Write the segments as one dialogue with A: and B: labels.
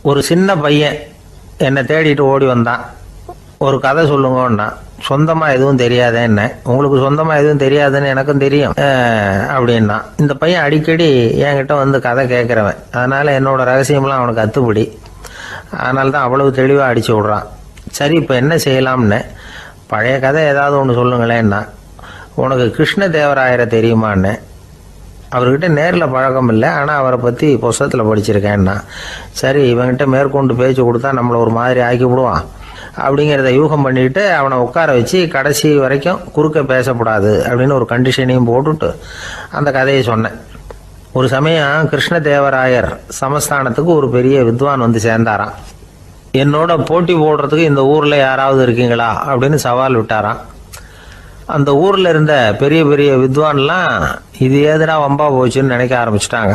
A: ஒரு சின்ன பையன் என்னை தேடிட்டு ஓடி வந்தான். ஒரு கதை சொல்லுங்கன்னா, சொந்தமாக எதுவும் தெரியாதே என்ன, உங்களுக்கு சொந்தமாக எதுவும் தெரியாதுன்னு எனக்கும் தெரியும் அப்படின்னா. இந்த பையன் அடிக்கடி என்கிட்ட வந்து கதை கேட்குறவன், அதனால் என்னோட ரகசியம்லாம் அவனுக்கு அத்துப்படி. அதனால தான் அவ்வளவு தெளிவாக அடித்து விட்றான். சரி, இப்போ என்ன செய்யலாம்னு, பழைய கதை ஏதாவது ஒன்று சொல்லுங்களேன்னா. உனக்கு கிருஷ்ணதேவராயரை தெரியுமான்னு. அவர்கிட்ட நேரில் பழக்கம் இல்லை, ஆனால் அவரை பற்றி புஸ்தகத்தில் படிச்சிருக்கேன்னா. சரி, இவங்கிட்ட மேற்கொண்டு பேச்சு கொடுத்தா நம்மளை ஒரு மாதிரி ஆக்கி விடுவான் அப்படிங்கிறத யூகம் பண்ணிட்டு அவனை உட்கார வச்சு கடைசி வரைக்கும் குறுக்க பேசக்கூடாது அப்படின்னு ஒரு கண்டிஷனையும் போட்டுட்டு அந்த கதையை சொன்னேன். ஒரு சமயம் கிருஷ்ணதேவராயர் சமஸ்தானத்துக்கு ஒரு பெரிய வித்வான் வந்து சேர்ந்தாராம். என்னோட போட்டி போடுறதுக்கு இந்த ஊரில் யாராவது இருக்கீங்களா அப்படின்னு சவால் விட்டாராம். அந்த ஊரில் இருந்த பெரிய பெரிய வித்வான்லாம் இது ஏதுனா வம்பா போச்சுன்னு நினைக்க ஆரம்பிச்சிட்டாங்க.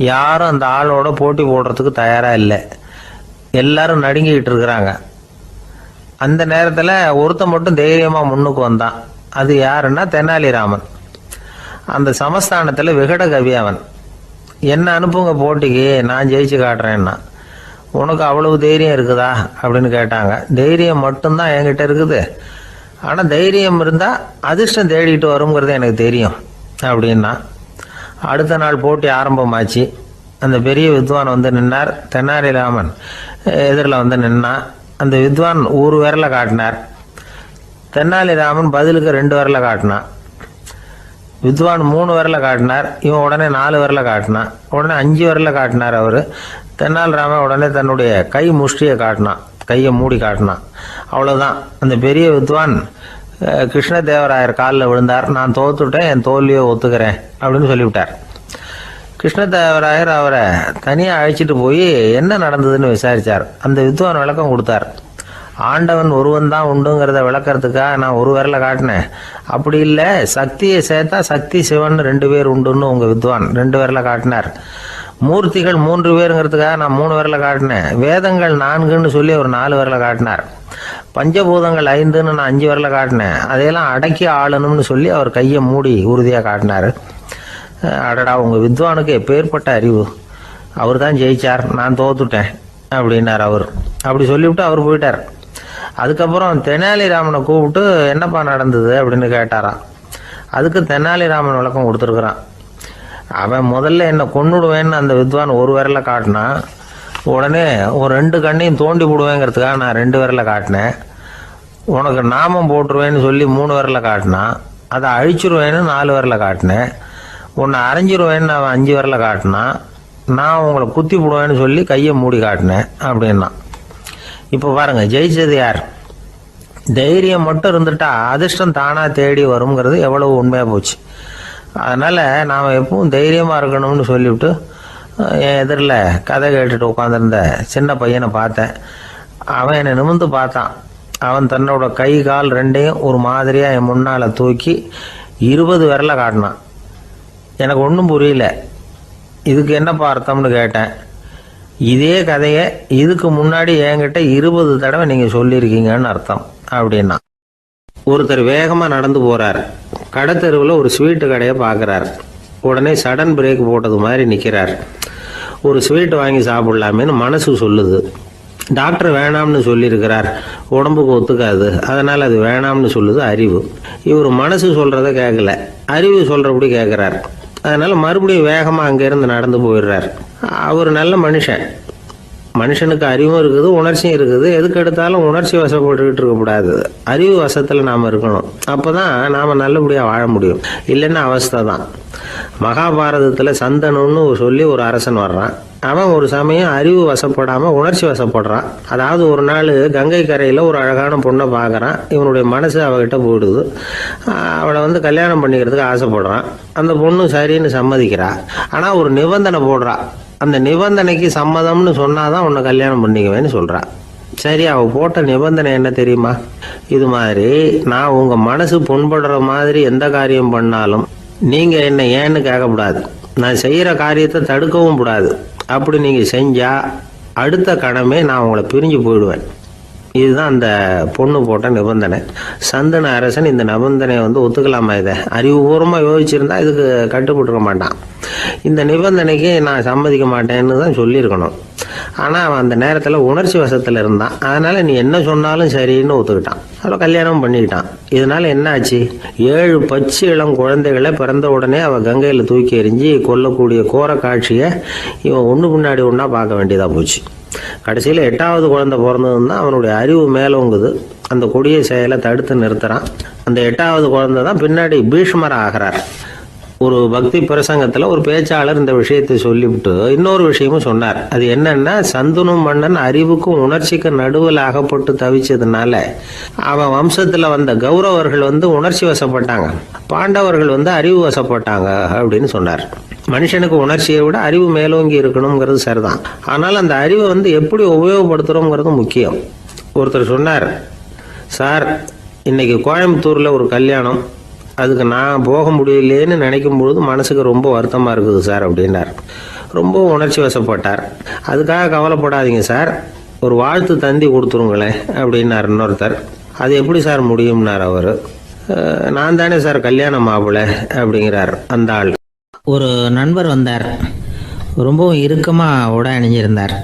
A: யாரும் அந்த ஆளோட போட்டி போடுறதுக்கு தயாராக இல்லை. எல்லாரும் நடுங்கிக்கிட்டு இருக்கிறாங்க. அந்த நேரத்தில் ஒருத்தன் மட்டும் தைரியமாக முன்னுக்கு வந்தான். அது யாருன்னா தெனாலிராமன். அந்த சமஸ்தானத்தில் விகட கவி அவன். என்ன அனுப்புங்க போட்டிக்கு, நான் ஜெயிச்சு காட்டுறேன்னா. உனக்கு அவ்வளவு தைரியம் இருக்குதா அப்படின்னு கேட்டாங்க. தைரியம் மட்டும்தான் என்கிட்ட இருக்குது, ஆனால் தைரியம் இருந்தால் அதிர்ஷ்டம் தேடிட்டு வருங்கிறது எனக்கு தெரியும் அப்படின்னா. அடுத்த நாள் போட்டி ஆரம்பமாச்சு. அந்த பெரிய வித்வான் வந்து நின்னார். தெனாலிராமன் எதிரில் வந்து நின்னான். அந்த வித்வான் ஒரு விரலை காட்டினார். தெனாலிராமன் பதிலுக்கு 2 விரலை காட்டினான். வித்வான் 3 விரலை காட்டினார். இவன் உடனே 4 விரலை காட்டினான். உடனே 5 விரலை காட்டினார் அவர். தெனாலிராமன் உடனே தன்னுடைய கை முஷ்டியை காட்டினான், கையை மூடி காட்டினான். அவ்வளோதான். அந்த பெரிய வித்வான் கிருஷ்ணதேவராயர் காலில் விழுந்தார். நான் தோத்துட்டேன், என் தோல்வியை ஒத்துக்கிறேன் அப்படின்னு சொல்லிவிட்டார். கிருஷ்ணதேவராயர் அவரை தனியாக அழைச்சிட்டு போய் என்ன நடந்ததுன்னு விசாரித்தார். அந்த வித்வான் விளக்கம் கொடுத்தார். ஆண்டவன் ஒருவன் தான் உண்டுங்கிறத விளக்கறதுக்காக நான் ஒரு விரலை காட்டினேன். அப்படி இல்லை, சக்தியை சேர்த்தா சக்தி சிவன் 2 பேர் உண்டுன்னு உங்கள் வித்வான் 2 விரலை காட்டினார். மூர்த்திகள் 3 பேருங்கிறதுக்காக நான் 3 விரலை காட்டினேன். வேதங்கள் 4ன்னு சொல்லி ஒரு 4 விரலை காட்டினார். பஞ்சபூதங்கள் 5ன்னு நான் 5 விரலை காட்டினேன். அதையெல்லாம் அடக்கி ஆளணும்னு சொல்லி அவர் கையை மூடி உறுதியாக காட்டினார். அடடா, உங்கள் வித்வானுக்கு எப்பேற்பட்ட அறிவு! அவர் தான் ஜெயிச்சார், நான் தோத்துட்டேன் அப்படின்னார் அவர். அப்படி சொல்லிவிட்டு அவர் போயிட்டார். அதுக்கப்புறம் தெனாலிராமனை கூப்பிட்டு என்னப்பா நடந்தது அப்படின்னு கேட்டாராம். அதுக்கு தெனாலிராமன் விளக்கம் கொடுத்துருக்குறான். அவன் முதல்ல என்னை கொன்னுடுவேன்னு அந்த வித்வான் ஒரு விரலை காட்டினான். உடனே ஒரு 2 கண்ணையும் தோண்டி போடுவேங்கிறதுக்காக நான் 2 விரலை காட்டினேன். உனக்கு நாமம் போட்டுருவேன்னு சொல்லி 3 விரலை காட்டினான். அதை அழிச்சிருவேன்னு 4 விரலை காட்டினேன். உன்னை அரைஞ்சிருவேன்னு அவன் 5 விரலை காட்டினான். நான் உங்களை குத்தி போடுவேன்னு சொல்லி கையை மூடி காட்டினேன் அப்படின்னா. இப்போ பாருங்க, ஜெயிச்சது யார்? தைரியம் மட்டும் இருந்துட்டா அதிர்ஷ்டம் தானா தேடி வருங்கிறது எவ்வளவு உண்மையாக போச்சு. அதனால் நாம் எப்பவும் தைரியமாக இருக்கணும்னு சொல்லிவிட்டு என் எதிரில் கதை கேட்டுட்டு உட்காந்துருந்த சின்ன பையனை பார்த்தேன். அவன் என்னை நிமிர்ந்து பார்த்தான். அவன் தன்னோட கை கால் 2ஐயும் ஒரு மாதிரியாக என் முன்னால் தூக்கி 20 விரலை காட்டினான். எனக்கு ஒன்றும் புரியல. இதுக்கு என்னப்பா அர்த்தம்னு கேட்டேன். இதே கதையை இதுக்கு முன்னாடி என்கிட்ட 20 தடவை நீங்கள் சொல்லியிருக்கீங்கன்னு அர்த்தம் அப்படின்னா. ஒருத்தர் வேகமாக நடந்து போகிறார். கடைத்தெருவில் ஒரு ஸ்வீட்டு கடையை பார்க்குறார். உடனே சடன் பிரேக் போட்டது மாதிரி நிற்கிறார். ஒரு ஸ்வீட் வாங்கி சாப்பிட்லாமேன்னு மனசு சொல்லுது. டாக்டர் வேணாம்னு சொல்லியிருக்கிறார், உடம்புக்கு ஒத்துக்காது, அதனால் அது வேணாம்னு சொல்லுது அறிவு. இவர் மனசு சொல்கிறத கேட்கல, அறிவு சொல்கிறபடி கேட்குறார். அதனால் மறுபடியும் வேகமாக அங்கேருந்து நடந்து போயிடுறார். அவர் நல்ல மனுஷன். மனுஷனுக்கு அறிவும் இருக்குது, உணர்ச்சியும் இருக்குது. எதுக்கு எடுத்தாலும் உணர்ச்சி வசப்பட்டுக்கிட்டு இருக்கக்கூடாது, அறிவு வசத்தில் நாம் இருக்கணும். அப்போ தான் நாம் நல்லபடியாக வாழ முடியும். இல்லைன்னா அவஸ்தை தான். மகாபாரதத்தில் சந்தனுன்னு சொல்லி ஒரு அரசன் வர்றான். அவன் ஒரு சமயம் அறிவு வசப்படாமல் உணர்ச்சி வசப்படுறான். அதாவது ஒரு நாள் கங்கை கரையில் ஒரு அழகான பொண்ணை பார்க்குறான். இவனுடைய மனசு அவகிட்ட போயிடுது. அவளை வந்து கல்யாணம் பண்ணிக்கிறதுக்கு ஆசைப்படுறான். அந்த பொண்ணு சரின்னு சம்மதிக்கிறா. ஆனால் ஒரு நிபந்தனை போடுறா. அந்த நிபந்தனைக்கு சம்மதம்னு சொன்னாதான் உன்னை கல்யாணம் பண்ணிக்குவேன்னு சொல்கிறா. சரி, அவள் போட்ட நிபந்தனை என்ன தெரியுமா? இது மாதிரி, நான் உங்கள் மனசு புண்படுற மாதிரி எந்த காரியம் பண்ணாலும் நீங்கள் என்னை ஏன்னு கேட்கக்கூடாது, நான் செய்கிற காரியத்தை தடுக்கவும் கூடாது. அப்படி நீங்கள் செஞ்சால் அடுத்த கணமே நான் உங்களை பிரிஞ்சு போயிடுவேன். இதுதான் அந்த பொண்ணு போட்ட நிபந்தனை. சந்தன அரசன் இந்த நிபந்தனையை வந்து ஒத்துக்கலாமா? இதை அறிவுபூர்வமாக யோசிச்சிருந்தா இதுக்கு கட்டுப்பட்டுருக்க மாட்டான். இந்த நிபந்தனைக்கு நான் சம்மதிக்க மாட்டேன்னு தான் சொல்லியிருக்கணும். ஆனால் அவன் அந்த நேரத்தில் உணர்ச்சி வசத்தில் இருந்தான். அதனால் நீ என்ன சொன்னாலும் சரின்னு ஒத்துக்கிட்டான். அதில் கல்யாணம் பண்ணிக்கிட்டான். இதனால என்ன ஆச்சு? 7 பச்சை இளம் குழந்தைகளை பிறந்த உடனே அவள் கங்கையில் தூக்கி எறிஞ்சி கொல்லக்கூடிய கோர காட்சியை இவன் ஒன்று முன்னாடி ஒன்றா பார்க்க வேண்டியதாக போச்சு. கடைசியில் 8வது குழந்தை பிறந்ததுன்னா அவனுடைய அறிவு மேலோங்குது. அந்த கொடிய செயலை தடுத்து நிறுத்துறான். அந்த 8வது குழந்தை தான் பின்னாடி பீஷ்மர் ஆகிறார். ஒரு பக்தி பிரசங்கத்தில் ஒரு பேச்சாளர் இந்த விஷயத்தை சொல்லிவிட்டு இன்னொரு விஷயமும் சொன்னார். அது என்னன்னா, சந்துனு மன்னன் அறிவுக்கும் உணர்ச்சிக்கும் நடுவில் அகப்பட்டு தவிச்சதுனால அவன் வம்சத்தில் வந்த கௌரவர்கள் உணர்ச்சி வசப்பட்டாங்க, பாண்டவர்கள் அறிவு வசப்பட்டாங்க அப்படின்னு சொன்னார். மனுஷனுக்கு உணர்ச்சியை விட அறிவு மேலோங்கி இருக்கணுங்கிறது சரிதான். ஆனால் அந்த அறிவை எப்படி உபயோகப்படுத்துகிறோங்கிறது முக்கியம். ஒருத்தர் சொன்னார், சார் இன்னைக்கு கோயம்புத்தூரில் ஒரு கல்யாணம், அதுக்கு நான் போக முடியலேன்னு நினைக்கும் பொழுது மனசுக்கு ரொம்ப வருத்தமாக இருக்குது சார் அப்படின்னார். ரொம்ப உணர்ச்சி வசப்பட்டார். அதுக்காக கவலைப்படாதீங்க சார், ஒரு வாழ்த்து தந்தி கொடுத்துருங்களேன் அப்படின்னார் இன்னொருத்தர். அது எப்படி சார் முடியும்னார் அவர். நான் தானே சார் கல்யாண மாப்பிள்ளை அப்படிங்கிறார் அந்த ஆள். ஒரு நண்பர் வந்தார். ரொம்பவும் இறுக்கமாக உடை அணிஞ்சிருந்தார்.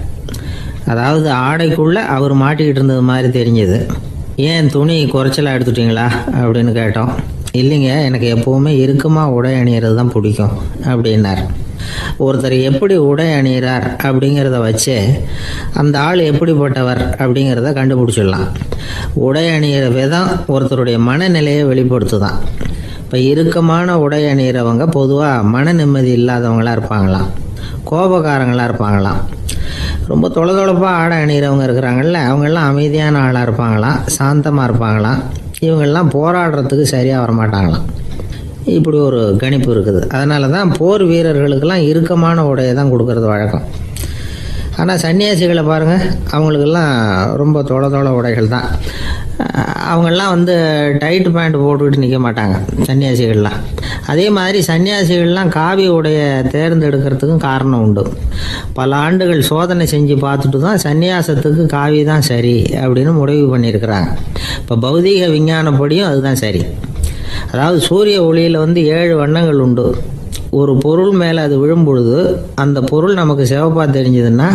A: அதாவது ஆடைக்குள்ளே அவர் மாட்டிக்கிட்டு இருந்தது மாதிரி தெரிஞ்சது. ஏன் துணி குறைச்சலாக எடுத்துட்டிங்களா அப்படின்னு கேட்டோம். இல்லைங்க, எனக்கு எப்போவுமே இறுக்கமாக உடை அணிகிறது தான் பிடிக்கும் அப்படின்னார். ஒருத்தர் எப்படி உடை அணிகிறார் அப்படிங்கிறத வச்சு அந்த ஆள் எப்படிப்பட்டவர் அப்படிங்கிறத கண்டுபிடிச்சிடலாம். உடை அணிகிற விதம் ஒருத்தருடைய மனநிலையை வெளிப்படுத்துதான். இப்போ இறுக்கமான உடை அணிகிறவங்க பொதுவாக மன நிம்மதி இல்லாதவங்களாக இருப்பாங்களாம், கோபக்காரங்களாக இருப்பாங்களாம். ரொம்ப தொலைதொலைப்பாக ஆடை அணிகிறவங்க இருக்கிறாங்கல்ல, அவங்கெல்லாம் அமைதியான ஆளாக இருப்பாங்களாம், சாந்தமாக இருப்பாங்களாம். இவங்கெல்லாம் போராடுறதுக்கு சரியாக வரமாட்டாங்களாம். இப்படி ஒரு கணிப்பு இருக்குது. அதனால தான் போர் வீரர்களுக்கெல்லாம் இறுக்கமான உடையை தான் கொடுக்கறது வழக்கம். ஆனால் சன்னியாசிகளை பாருங்கள், அவங்களுக்கெல்லாம் ரொம்ப தொலை உடைகள் தான். அவங்கெல்லாம் டைட் பேண்ட் போட்டுக்கிட்டு நிற்க மாட்டாங்க சன்னியாசிகள்லாம். அதே மாதிரி சன்னியாசிகள்லாம் காவி உடைய தேர்ந்தெடுக்கிறதுக்கும் காரணம் உண்டு. பல ஆண்டுகள் சோதனை செஞ்சு பார்த்துட்டு தான் சன்னியாசத்துக்கு காவி தான் சரி அப்படின்னு முடிவு பண்ணியிருக்கிறாங்க. இப்போ பௌதீக விஞ்ஞானப்படியும் அதுதான் சரி. அதாவது சூரிய ஒளியில் 7 வண்ணங்கள் உண்டு. ஒரு பொருள் மேலே அது விழும்பொழுது அந்த பொருள் நமக்கு சிவப்பாக தெரிஞ்சதுன்னா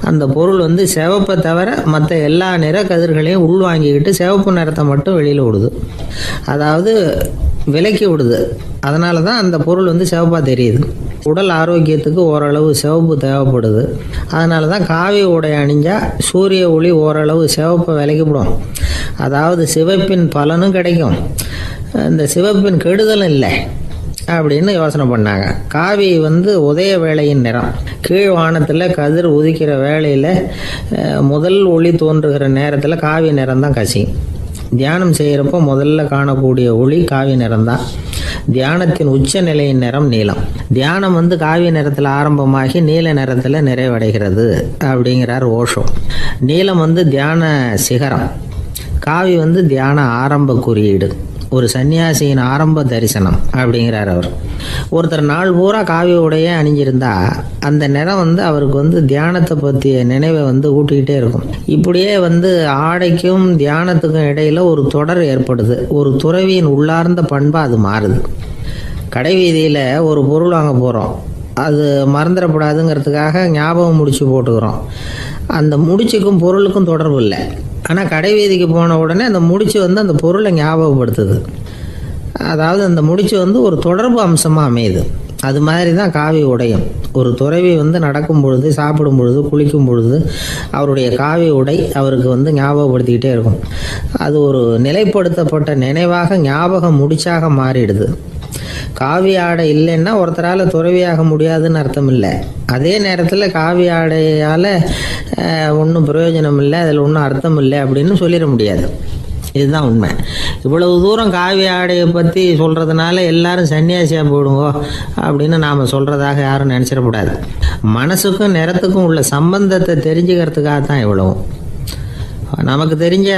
A: அந்த பொருள் சிவப்பை தவிர மற்ற எல்லா நிற கதிர்களையும் உள்வாங்கிக்கிட்டு சிவப்பு நிறத்தை மட்டும் வெளியில் விடுது. அதாவது விலக்கி விடுது. அதனால தான் அந்த பொருள் சிவப்பாக தெரியுது. உடல் ஆரோக்கியத்துக்கு ஓரளவு சிவப்பு தேவைப்படுது. அதனால தான் காவி உடை அணிஞ்சால் சூரிய ஒளி ஓரளவு சிவப்பை விலக்கிவிடும். அதாவது சிவப்பின் பலனும் கிடைக்கும், இந்த சிவப்பின் கெடுதலும் இல்லை அப்படின்னு யோசனை பண்ணாங்க. காவி உதய வேளையின் நிறம். கீழ் வானத்தில் கதிர் உதிக்கிற வேளையில் முதல் ஒளி தோன்றுகிற நேரத்தில் காவி நிறம் தான் கசியும். தியானம் செய்கிறப்போ முதல்ல காணக்கூடிய ஒளி காவி நிறம்தான். தியானத்தின் உச்ச நிலையின் நிறம் நீலம். தியானம் காவி நிறத்தில் ஆரம்பமாகி நீல நிறத்தில் நிறைவடைகிறது அப்படிங்கிறார் ஓஷோ. நீலம் தியான சிகரம், காவி தியான ஆரம்ப குறியீடு, ஒரு சன்னியாசியின் ஆரம்ப தரிசனம் அப்படிங்கிறார் அவர். ஒருத்தர் நாள் பூரா காவி உடைய அணிஞ்சிருந்தா அந்த நிறம் அவருக்கு தியானத்தை பற்றிய நினைவை ஊட்டிக்கிட்டே இருக்கும். இப்படியே ஆடைக்கும் தியானத்துக்கும் இடையில ஒரு தொடர் ஏற்படுது. ஒரு துறவியின் உள்ளார்ந்த பண்பாக அது மாறுது. கடை வீதியில் ஒரு பொருள் வாங்க போகிறோம், அது மறந்துடக்கூடாதுங்கிறதுக்காக ஞாபகம் முடிச்சு போட்டுக்கிறோம். அந்த முடிச்சுக்கும் பொருளுக்கும் தொடர்பு இல்லை. ஆனால் கடை வீதிக்கு போன உடனே அந்த முடிச்சு அந்த பொருளை ஞாபகப்படுத்துது. அதாவது அந்த முடிச்சு ஒரு தொடர்பு அம்சமாக அமையுது. அது மாதிரி தான் காவி உடையும். ஒரு துறவி நடக்கும் பொழுது, சாப்பிடும் பொழுது, குளிக்கும் பொழுது அவருடைய காவி உடை அவருக்கு ஞாபகப்படுத்திக்கிட்டே இருக்கும். அது ஒரு நிலைப்படுத்தப்பட்ட நினைவாக ஞாபக முடிச்சாக மாறிடுது. காவி ஆடை இல்லைன்னா ஒருத்தரால் துறவியாக முடியாதுன்னு அர்த்தம் இல்லை. அதே நேரத்தில் காவி ஆடையால் ஒன்றும் பிரயோஜனம் இல்லை, அதில் ஒன்றும் அர்த்தம் இல்லை அப்படின்னு சொல்லிட முடியாது. இதுதான் உண்மை. இவ்வளவு தூரம் காவி ஆடையை பற்றி சொல்கிறதுனால எல்லாரும் சன்னியாசியாக போயிடுங்கோ அப்படின்னு நாம் சொல்கிறதாக யாரும் நினச்சிடக்கூடாது. மனசுக்கும் நிறத்துக்கும் உள்ள சம்பந்தத்தை தெரிஞ்சுக்கிறதுக்காக தான் இவ்வளவும். நமக்கு தெரிஞ்ச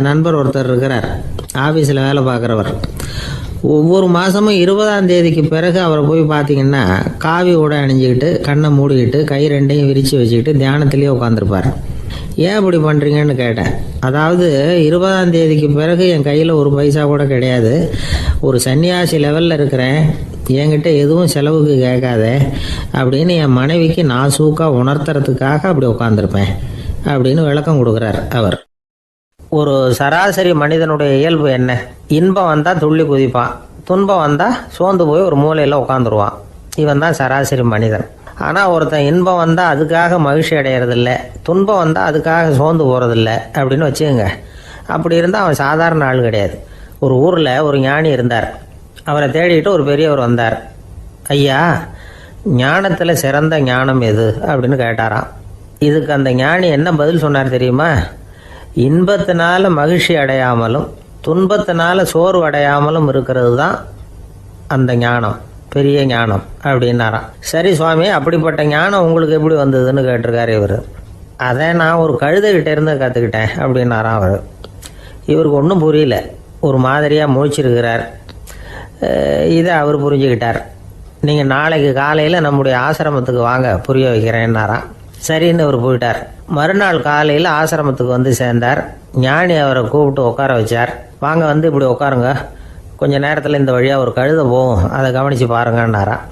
A: நண்பர் ஒருத்தர் இருக்கிறார், ஆஃபீஸில் வேலை பார்க்குறவர். ஒவ்வொரு மாதமும் 20ஆம் தேதிக்கு பிறகு அவரை போய் பார்த்தீங்கன்னா காவி உடை அணிஞ்சிக்கிட்டு, கண்ணை மூடிக்கிட்டு, கை ரெண்டையும் விரித்து வச்சுக்கிட்டு தியானத்திலேயே உட்காந்துருப்பார். ஏன் இப்படி பண்ணுறீங்கன்னு கேட்டேன். அதாவது 20ஆம் தேதிக்கு பிறகு என் கையில் ஒரு பைசா கூட கிடையாது, ஒரு சன்னியாசி லெவலில் இருக்கிறேன், என்கிட்ட எதுவும் செலவுக்கு கேட்காத அப்படின்னு என் மனைவிக்கு நாசூக்காக உணர்த்துறதுக்காக அப்படி உட்காந்துருப்பேன் அப்படின்னு விளக்கம் கொடுக்குறார் அவர். ஒரு சராசரி மனிதனுடைய இயல்பு என்ன? இன்பம் வந்தால் துள்ளி குதிப்பான், துன்பம் வந்தால் சோர்ந்து போய் ஒரு மூலையில் உட்காந்துருவான். இவன் தான் சராசரி மனிதன். ஆனால் ஒருத்தன் இன்பம் வந்தால் அதுக்காக மகிழ்ச்சி அடையிறதில்ல, துன்பம் வந்தால் அதுக்காக சோர்ந்து போகிறதில்ல அப்படின்னு வச்சுக்கோங்க. அப்படி இருந்தால் அவன் சாதாரண ஆள் கிடையாது. ஒரு ஊரில் ஒரு ஞானி இருந்தார். அவரை தேடிட்டு ஒரு பெரியவர் வந்தார். ஐயா, ஞானத்தில் சிறந்த ஞானம் எது அப்படின்னு கேட்டாராம். இதுக்கு அந்த ஞானி என்ன பதில் சொன்னார் தெரியுமா? இன்பத்தினால மகிழ்ச்சி அடையாமலும் துன்பத்தினால சோர்வு அடையாமலும் இருக்கிறது தான் அந்த ஞானம், பெரிய ஞானம் அப்படின்னாராம். சரி சுவாமி, அப்படிப்பட்ட ஞானம் உங்களுக்கு எப்படி வந்ததுன்னு கேட்டிருக்காரு இவர். அதை நான் ஒரு கழுதைகிட்ட இருந்து கற்றுக்கிட்டேன் அப்படின்னாராம் அவர். இவருக்கு ஒன்றும் புரியல, ஒரு மாதிரியாக முழிச்சிருக்கிறார். இதை அவர் புரிஞ்சுக்கிட்டார். நீங்கள் நாளைக்கு காலையில் நம்முடைய ஆசிரமத்துக்கு வாங்க, புரிய வைக்கிறேன்னாராம். சரின்னு அவர் போயிட்டார். மறுநாள் காலையில் ஆசிரமத்துக்கு வந்து சேர்ந்தார். ஞானி அவரை கூப்பிட்டு உட்கார வச்சார். வாங்க, வந்து இப்படி உட்காருங்க, கொஞ்ச நேரத்தில் இந்த வழியாக ஒரு கழுதை போகும், அதை கவனித்து பாருங்கன்னாராம்.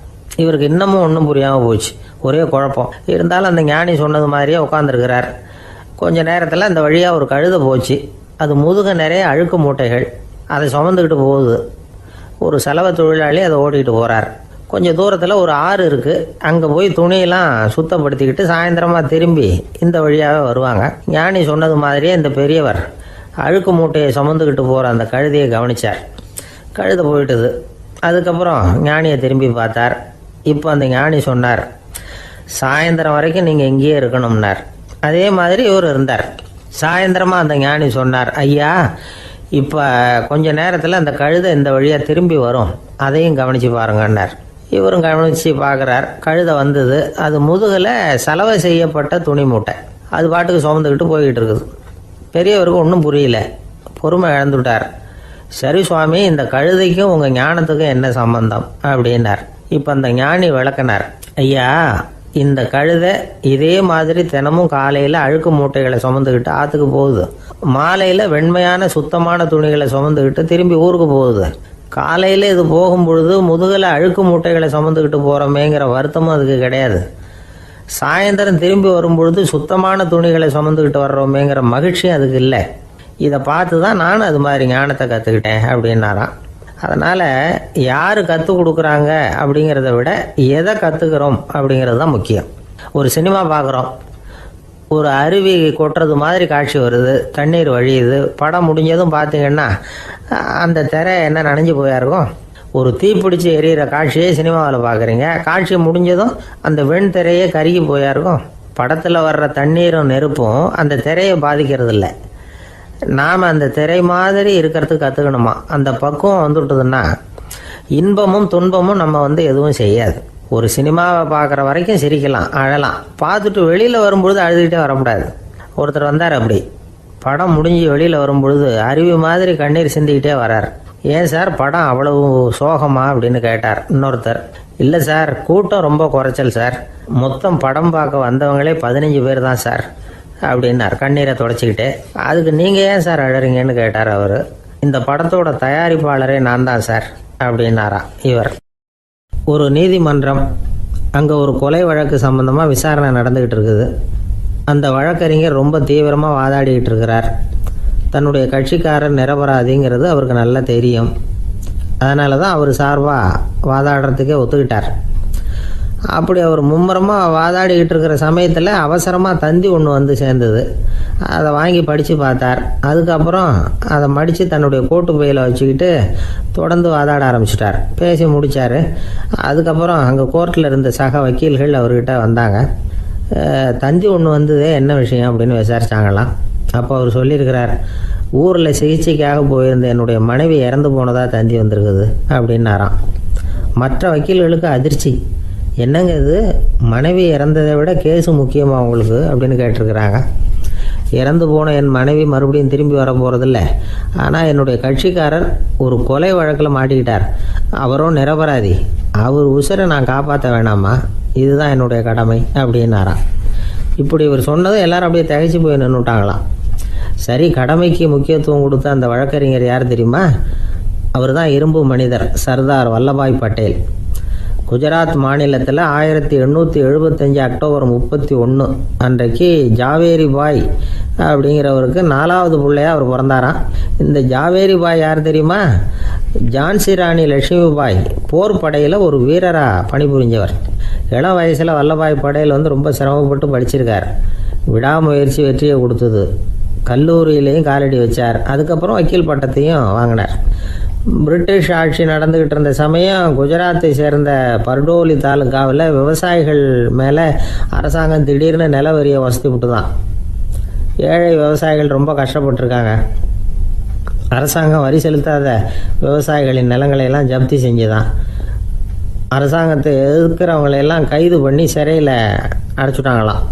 A: இவருக்கு இன்னமும் ஒன்றும் புரியாமல் போச்சு, ஒரே குழப்பம். இருந்தாலும் அந்த ஞானி சொன்னது மாதிரியே உட்காந்துருக்கிறார். கொஞ்ச நேரத்தில் அந்த வழியாக ஒரு கழுதை போச்சு. அது முதுக நிறைய அழுக்கு மூட்டைகள், அதை சுமந்துக்கிட்டு போகுது. ஒரு செலவு தொழிலாளி அதை ஓட்டிகிட்டு போகிறார். கொஞ்சம் தூரத்தில் ஒரு ஆறு இருக்குது, அங்கே போய் துணியெல்லாம் சுத்தப்படுத்திக்கிட்டு சாயந்தரமாக திரும்பி இந்த வழியாகவே வருவாங்க. ஞானி சொன்னது மாதிரியே இந்த பெரியவர் அழுக்கு மூட்டையை சுமந்துக்கிட்டு போகிற அந்த கழுதையை கவனித்தார். கழுதை போயிட்டுது. அதுக்கப்புறம் ஞானியை திரும்பி பார்த்தார். இப்போ அந்த ஞானி சொன்னார், சாயந்தரம் வரைக்கும் நீங்கள் இங்கேயே இருக்கணும்னார். அதே மாதிரி இவர் இருந்தார். சாயந்தரமாக அந்த ஞானி சொன்னார், ஐயா, இப்போ கொஞ்ச நேரத்தில் அந்த கழுதை இந்த வழியாக திரும்பி வரும், அதையும் கவனித்து பாருங்கன்னார். இவரும் கவனித்து பார்க்குறார். கழுதை வந்தது. அது முதுகில் சலவை செய்யப்பட்ட துணி மூட்டை, அது பாட்டுக்கு சுமந்துக்கிட்டு போய்கிட்டு இருக்குது. பெரியவருக்கு ஒன்றும் புரியல, பொறுமை இழந்துவிட்டார். சரி சுவாமி, இந்த கழுதைக்கும் உங்கள் ஞானத்துக்கும் என்ன சம்பந்தம் அப்படின்னார். இப்போ அந்த ஞானி விளக்கினார். ஐயா, இந்த கழுதை இதே மாதிரி தினமும் காலையில் அழுக்கு மூட்டைகளை சுமந்துக்கிட்டு ஆற்றுக்கு போகுது, மாலையில் வெண்மையான சுத்தமான துணிகளை சுமந்துக்கிட்டு திரும்பி ஊருக்கு போகுது. காலையில் இது போகும் பொழுது முதுகில் அழுக்கு மூட்டைகளை சுமந்துக்கிட்டு போகிறோமேங்கிற வருத்தமும் அதுக்கு கிடையாது. சாயந்தரம் திரும்பி வரும்பொழுது சுத்தமான துணிகளை சுமந்துக்கிட்டு வர்றோமேங்கிற மகிழ்ச்சியும் அதுக்கு இல்லை. இதை பார்த்து தான் நானும் அது மாதிரி ஞானத்தை கற்றுக்கிட்டேன் அப்படின்னாராம். அதனால் யார் கற்றுக் கொடுக்குறாங்க அப்படிங்கிறத விட எதை கற்றுக்கிறோம் அப்படிங்கிறது தான் முக்கியம். ஒரு சினிமா பார்க்குறோம், ஒரு அருவி கொட்டுறது மாதிரி காட்சி வருது, தண்ணீர் வழியுது. படம் முடிஞ்சதும் பார்த்தீங்கன்னா அந்த திரை என்ன நனைஞ்சு போயாருக்கும். ஒரு தீப்பிடிச்சு எரியிற காட்சியே சினிமாவில் பார்க்குறீங்க, காட்சி முடிஞ்சதும் அந்த வெண் திரையே கருகி போயாருக்கும். படத்தில் வர்ற தண்ணீரும் நெருப்பும் அந்த திரையை பாதிக்கிறது இல்லை. நாம் அந்த திரை மாதிரி இருக்கிறதுக்கு கற்றுக்கணுமா. அந்த பக்குவம் வந்துவிட்டதுன்னா இன்பமும் துன்பமும் நம்ம எதுவும் செய்யாது. ஒரு சினிமாவை பார்க்குற வரைக்கும் சிரிக்கலாம், அழலாம். பார்த்துட்டு வெளியில் வரும்பொழுது அழுதுகிட்டே வரக்கூடாது. ஒருத்தர் வந்தார், அப்படி படம் முடிஞ்சு வெளியில் வரும்பொழுது அருவி மாதிரி கண்ணீர் சிந்திக்கிட்டே வரார். ஏன் சார், படம் அவ்வளவு சோகமா அப்படின்னு கேட்டார். இன்னொருத்தர், இல்லை சார், கூட்டம் ரொம்ப குறைச்சல் சார், மொத்தம் படம் பார்க்க வந்தவங்களே 15 பேர் தான் சார் அப்படின்னார் கண்ணீரை தொடச்சிக்கிட்டே. அதுக்கு நீங்கள் ஏன் சார் அழறீங்கன்னு கேட்டார் அவர். இந்த படத்தோட தயாரிப்பாளரே நான் தான் சார் அப்படின்னாரா இவர். ஒரு நீதிமன்றம், அங்கே ஒரு கொலை வழக்கு சம்பந்தமாக விசாரணை நடந்துக்கிட்டு இருக்குது. அந்த வழக்கறிஞர் ரொம்ப தீவிரமாக வாதாடிக்கிட்டு இருக்கிறார். தன்னுடைய கட்சிக்காரர் நிரபராதிங்கிறது அவருக்கு நல்லா தெரியும். அதனால தான் அவர் சார்பாக வாதாடுறதுக்கே ஒத்துக்கிட்டார். அப்படி அவர் மும்முரமாக வாதாடிக்கிட்டு இருக்கிற சமயத்தில் அவசரமாக தந்தி ஒன்று சேர்ந்தது. அதை வாங்கி படித்து பார்த்தார். அதுக்கப்புறம் அதை மடித்து தன்னுடைய கோட்டு பையில் வச்சுக்கிட்டு தொடர்ந்து வாதாட ஆரம்பிச்சிட்டார். பேசி முடித்தார். அதுக்கப்புறம் அங்கே கோர்ட்டில் இருந்த சக வக்கீல்கள் அவர்கிட்ட வந்தாங்க. தந்தி ஒன்று வந்ததே, என்ன விஷயம் அப்படின்னு விசாரித்தாங்களாம். அப்போ அவர் சொல்லியிருக்கிறார், ஊரில் சிகிச்சைக்காக போயிருந்த என்னுடைய மனைவி இறந்து போனதாக தந்தி வந்திருக்குது அப்படின்னாராம். மற்ற வக்கீல்களுக்கு அதிர்ச்சி. என்னங்க இது, மனைவி இறந்ததை விட கேஸு முக்கியமாக உங்களுக்கு அப்படின்னு கேட்டிருக்கிறாங்க. இறந்து போன என் மனைவி மறுபடியும் திரும்பி வர போகிறதில்ல, ஆனால் என்னுடைய கட்சிக்காரர் ஒரு கொலை வழக்கில் மாட்டிக்கிட்டார், அவரும் நிரபராதி, அவர் உசுரை நான் காப்பாற்ற வேணாமா, இதுதான் என்னுடைய கடமை அப்படின்னாராம். இப்படி இவர் சொன்னதும் எல்லாரும் அப்படியே திகைச்சு போய் நின்றுட்டாங்களாம். சரி, கடமைக்கு முக்கியத்துவம் கொடுத்த அந்த வழக்கறிஞர் யார் தெரியுமா? அவர் தான் இரும்பு மனிதர் சர்தார் வல்லபாய் பட்டேல். குஜராத் மாநிலத்தில் 1875 அக்டோபர் 31 அன்றைக்கு ஜாவேரி பாய் அப்படிங்கிறவருக்கு 4வது பிள்ளையா அவர் பிறந்தாராம். இந்த ஜாவேரி பாய் யார் தெரியுமா? ஜான்சி ராணி லட்சுமி பாய் போர் படையில் ஒரு வீரராக பணிபுரிஞ்சவர். இளம் வயசில் வல்லபாய் பட்டேல் ரொம்ப சிரமப்பட்டு படிச்சிருக்கார். விடாமுயற்சி வெற்றியை கொடுத்தது. கல்லூரியிலையும் காலடி வச்சார். அதுக்கப்புறம் வக்கீல் பட்டத்தையும் வாங்கினார். பிரிட்டிஷ் ஆட்சி நடந்துக்கிட்டு இருந்த சமயம் குஜராத்தை சேர்ந்த பர்டோலி தாலுக்காவில் விவசாயிகள் மேலே அரசாங்கம் திடீர்னு நில வரியை வசதி விட்டு தான். ஏழை விவசாயிகள் ரொம்ப கஷ்டப்பட்டுருக்காங்க. அரசாங்கம் வரி செலுத்தாத விவசாயிகளின் நிலங்களையெல்லாம் ஜப்தி செஞ்சுதான். அரசாங்கத்தை எதிர்க்கிறவங்களையெல்லாம் கைது பண்ணி சிறையில் அடைச்சுட்டாங்களாம்.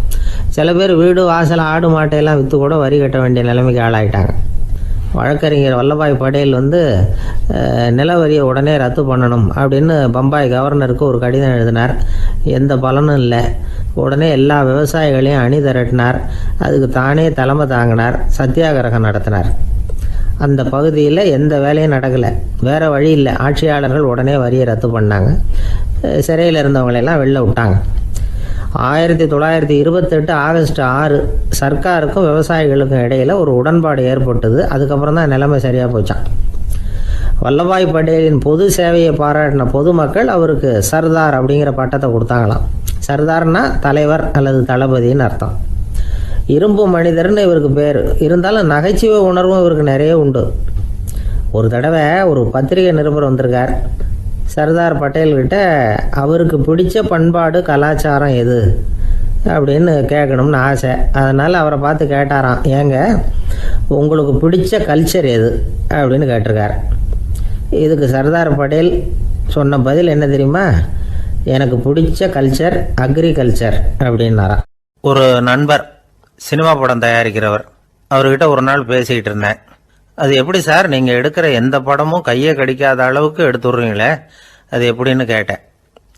A: சில பேர் வீடு வாசல் ஆடு மாட்டையெல்லாம் விற்று கூட வரி கட்ட வேண்டிய நிலைமைக்கு ஆளாயிட்டாங்க. வழக்கறிஞர் வல்லபாய் பட்டேல் நில வரியை உடனே ரத்து பண்ணணும் அப்படின்னு பம்பாய் கவர்னருக்கு ஒரு கடிதம் எழுதினார். எந்த பலனும் இல்லை. உடனே எல்லா விவசாயிகளையும் அணி திரட்டினார். அதுக்கு தானே தலைமை தாங்கினார். சத்தியாகிரகம் நடத்தினார். அந்த பகுதியில் எந்த வேலையும் நடக்கலை. வேறு வழி இல்லை. ஆட்சியாளர்கள் உடனே வரியை ரத்து பண்ணாங்க. சிறையில் இருந்தவங்களெல்லாம் வெளில விட்டாங்க. 1928 ஆகஸ்ட் 6 சர்க்காருக்கும் விவசாயிகளுக்கும் இடையில் ஒரு உடன்பாடு ஏற்பட்டது. அதுக்கப்புறம் தான் நிலைமை சரியாக போச்சான். வல்லபாய் பட்டேலின் பொது சேவையை பாராட்டின பொதுமக்கள் அவருக்கு சர்தார் அப்படிங்கிற பட்டத்தை கொடுத்தாங்களாம். சர்தார்னா தலைவர் அல்லது தளபதின்னு அர்த்தம். இரும்பு மனிதர்னு இவருக்கு பேர். இருந்தாலும் நகைச்சுவை உணர்வும் இவருக்கு நிறைய உண்டு. ஒரு தடவை ஒரு பத்திரிகை நிருபர் வந்திருக்கார். சர்தார் பட்டேல்கிட்ட அவருக்கு பிடிச்ச பண்பாடு கலாச்சாரம் எது அப்படின்னு கேட்கணும்னு ஆசை. அதனால் அவரை பார்த்து கேட்டாராம், ஏங்க உங்களுக்கு பிடிச்ச கல்ச்சர் எது அப்படின்னு கேட்டிருக்கார். இதுக்கு சர்தார் பட்டேல் சொன்ன பதில் என்ன தெரியுமா? எனக்கு பிடிச்ச கல்ச்சர் அக்ரிகல்ச்சர் அப்படின்னாராம். ஒரு நண்பர் சினிமா படம் தயாரிக்கிறவர், அவர்கிட்ட ஒரு நாள் பேசிக்கிட்டு இருந்தேன். அது எப்படி சார், நீங்கள் எடுக்கிற எந்த படமும் கையை கடிக்காத அளவுக்கு எடுத்துடுறீங்களே, அது எப்படின்னு கேட்டேன்.